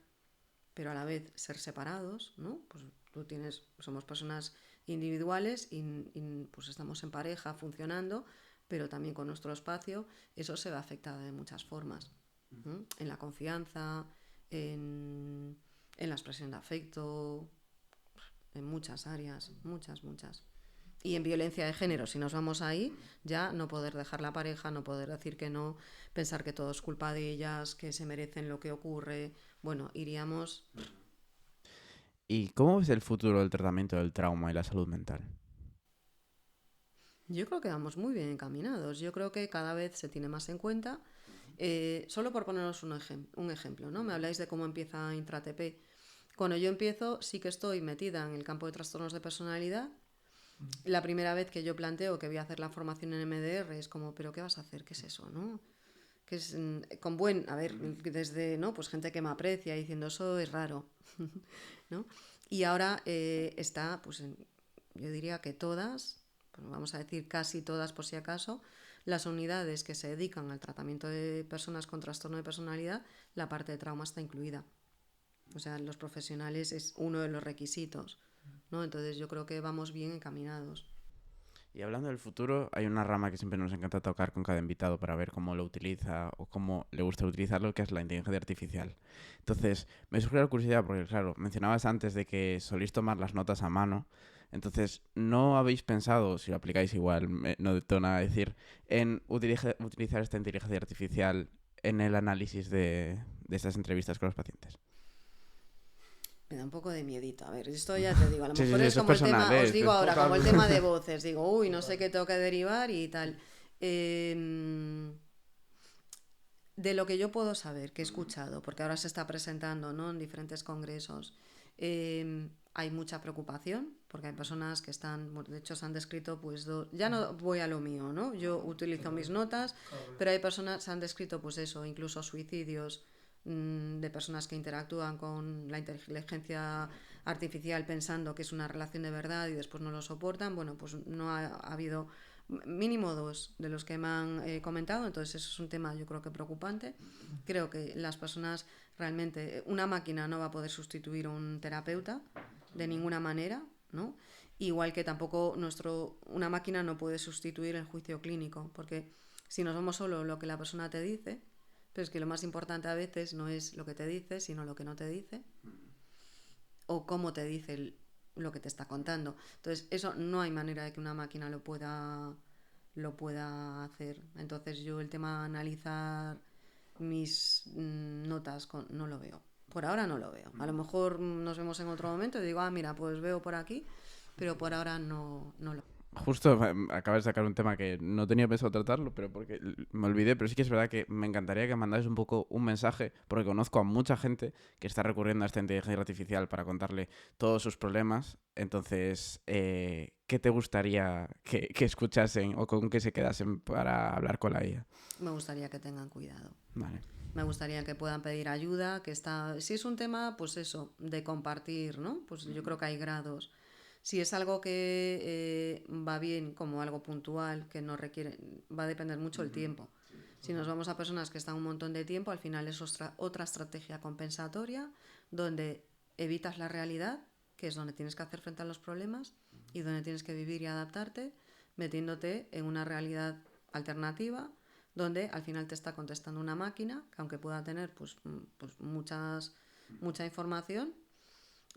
pero a la vez ser separados, ¿no? Pues somos personas individuales y pues estamos en pareja funcionando, pero también con nuestro espacio, eso se ve afectado de muchas formas. En la confianza, en la expresión de afecto, en muchas áreas, muchas. Y en violencia de género, si nos vamos ahí, ya no poder dejar la pareja, no poder decir que no, pensar que todo es culpa de ellas, que se merecen lo que ocurre. Bueno, iríamos... ¿Y cómo ves el futuro del tratamiento del trauma y la salud mental? Yo creo que vamos muy bien encaminados. Yo creo que cada vez se tiene más en cuenta. Solo por poneros un ejemplo, ¿no? Me habláis de cómo empieza Intratp. Cuando yo empiezo, sí que estoy metida en el campo de trastornos de personalidad. La primera vez que yo planteo que voy a hacer la formación en MDR es como, ¿pero qué vas a hacer? ¿Qué es eso, no? Que es con a ver, desde, ¿no? Pues gente que me aprecia diciendo eso es raro, ¿no? Y ahora está, pues yo diría que todas, pues vamos a decir casi todas por si acaso, las unidades que se dedican al tratamiento de personas con trastorno de personalidad, la parte de trauma está incluida. O sea, los profesionales es uno de los requisitos, ¿no? Entonces yo creo que vamos bien encaminados. Y hablando del futuro, hay una rama que siempre nos encanta tocar con cada invitado para ver cómo lo utiliza o cómo le gusta utilizarlo, que es la inteligencia artificial. Entonces, me surgió la curiosidad porque, claro, mencionabas antes de que soléis tomar las notas a mano. Entonces, ¿no habéis pensado, si lo aplicáis igual, no tengo nada a decir, en utilizar esta inteligencia artificial en el análisis de estas entrevistas con los pacientes? Me da un poco de miedito. A ver, esto ya te digo, a lo mejor Sí, es eso como es el tema, personal, os digo ahora, como el total. tema de voces. Digo, uy, no sé qué tengo que derivar y tal. De lo que yo puedo saber, que he escuchado, porque ahora se está presentando, ¿no? En diferentes congresos, hay mucha preocupación, porque hay personas que están, de hecho se han descrito, pues, ya no voy a lo mío, ¿no? Yo utilizo mis notas, pero hay personas, se han descrito, pues eso, incluso suicidios, de personas que interactúan con la inteligencia artificial pensando que es una relación de verdad y después no lo soportan. Bueno, pues no ha habido mínimo 2 de los que me han comentado, entonces eso es un tema yo creo que preocupante. Creo que las personas realmente, una máquina no va a poder sustituir a un terapeuta de ninguna manera, ¿no? Igual que tampoco una máquina no puede sustituir el juicio clínico, porque si nos vamos solo lo que la persona te dice, pero es que lo más importante a veces no es lo que te dice, sino lo que no te dice o cómo te dice lo que te está contando. Entonces eso no hay manera de que una máquina lo pueda hacer. Entonces yo el tema de analizar mis notas no lo veo. Por ahora no lo veo. A lo mejor nos vemos en otro momento y digo, mira, pues veo por aquí, pero por ahora no lo veo. Justo acabas de sacar un tema que no tenía pensado tratarlo, pero porque me olvidé, pero sí que es verdad que me encantaría que mandáis un poco un mensaje, porque conozco a mucha gente que está recurriendo a esta inteligencia artificial para contarle todos sus problemas. Entonces, ¿qué te gustaría que escuchasen o con qué se quedasen para hablar con la IA? Me gustaría que tengan cuidado. Vale. Me gustaría que puedan pedir ayuda, si es un tema, pues eso, de compartir, ¿no? Pues yo creo que hay grados. Si es algo que va bien como algo puntual, que no requiere, va a depender mucho el tiempo. Si nos vamos a personas que están un montón de tiempo, al final es otra estrategia compensatoria donde evitas la realidad, que es donde tienes que hacer frente a los problemas y donde tienes que vivir y adaptarte, metiéndote en una realidad alternativa donde al final te está contestando una máquina que aunque pueda tener pues mucha información,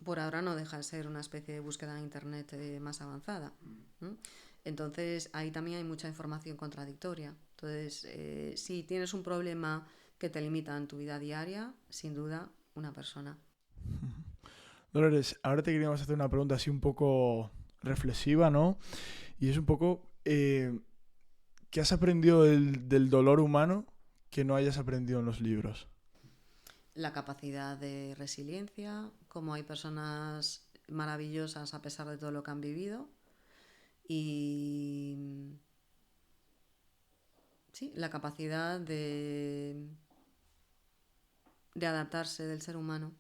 por ahora no deja de ser una especie de búsqueda en internet más avanzada. Entonces ahí también hay mucha información contradictoria. Entonces si tienes un problema que te limita en tu vida diaria, sin duda una persona. Dolores, ahora te queríamos hacer una pregunta así un poco reflexiva, ¿no? Y es un poco ¿qué has aprendido del dolor humano que no hayas aprendido en los libros? La capacidad de resiliencia, cómo hay personas maravillosas a pesar de todo lo que han vivido, y sí, la capacidad de adaptarse del ser humano.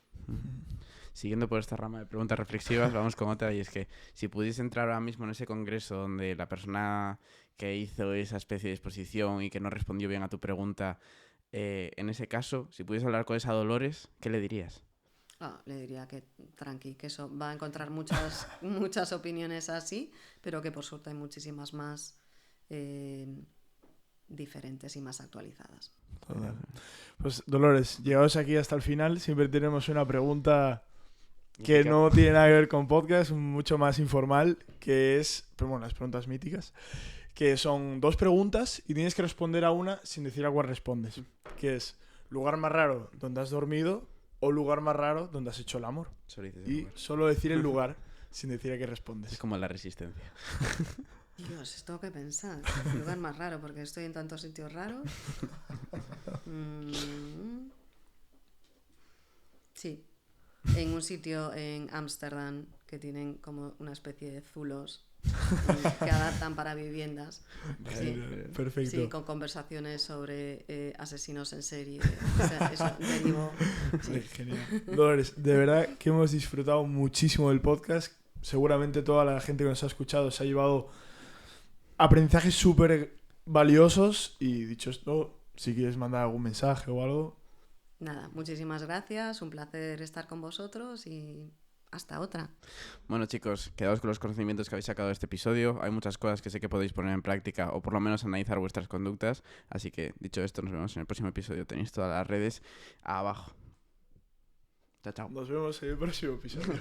Siguiendo por esta rama de preguntas reflexivas, vamos con otra, y es que si pudiese entrar ahora mismo en ese congreso donde la persona que hizo esa especie de exposición y que no respondió bien a tu pregunta, en ese caso, si pudiese hablar con esa Dolores, ¿qué le dirías? Le diría que tranqui, que eso va a encontrar muchas opiniones así, pero que por suerte hay muchísimas más diferentes y más actualizadas. Total. Pues Dolores, llegados aquí hasta el final, siempre tenemos una pregunta que no tiene nada que ver con podcast, mucho más informal, que es, pero bueno, las preguntas míticas, que son 2 preguntas y tienes que responder a una sin decir a cuál respondes. Que es, lugar más raro donde has dormido o lugar más raro donde has hecho el amor. Y solo decir el lugar sin decir a qué respondes. Es como la resistencia. Dios, tengo que pensar. El lugar más raro, porque estoy en tantos sitios raros. Sí. En un sitio en Ámsterdam que tienen como una especie de zulos que adaptan para viviendas. Sí. Perfecto. Sí, con conversaciones sobre asesinos en serie. O sea, eso derivó. Sí. Genial. Dolores, de verdad que hemos disfrutado muchísimo del podcast. Seguramente toda la gente que nos ha escuchado se ha llevado aprendizajes súper valiosos. Y dicho esto, si quieres mandar algún mensaje o algo. Nada, muchísimas gracias. Un placer estar con vosotros y hasta otra. Bueno, chicos, quedaos con los conocimientos que habéis sacado de este episodio. Hay muchas cosas que sé que podéis poner en práctica o por lo menos analizar vuestras conductas. Así que, dicho esto, nos vemos en el próximo episodio. Tenéis todas las redes abajo. Chao, chao. Nos vemos en el próximo episodio.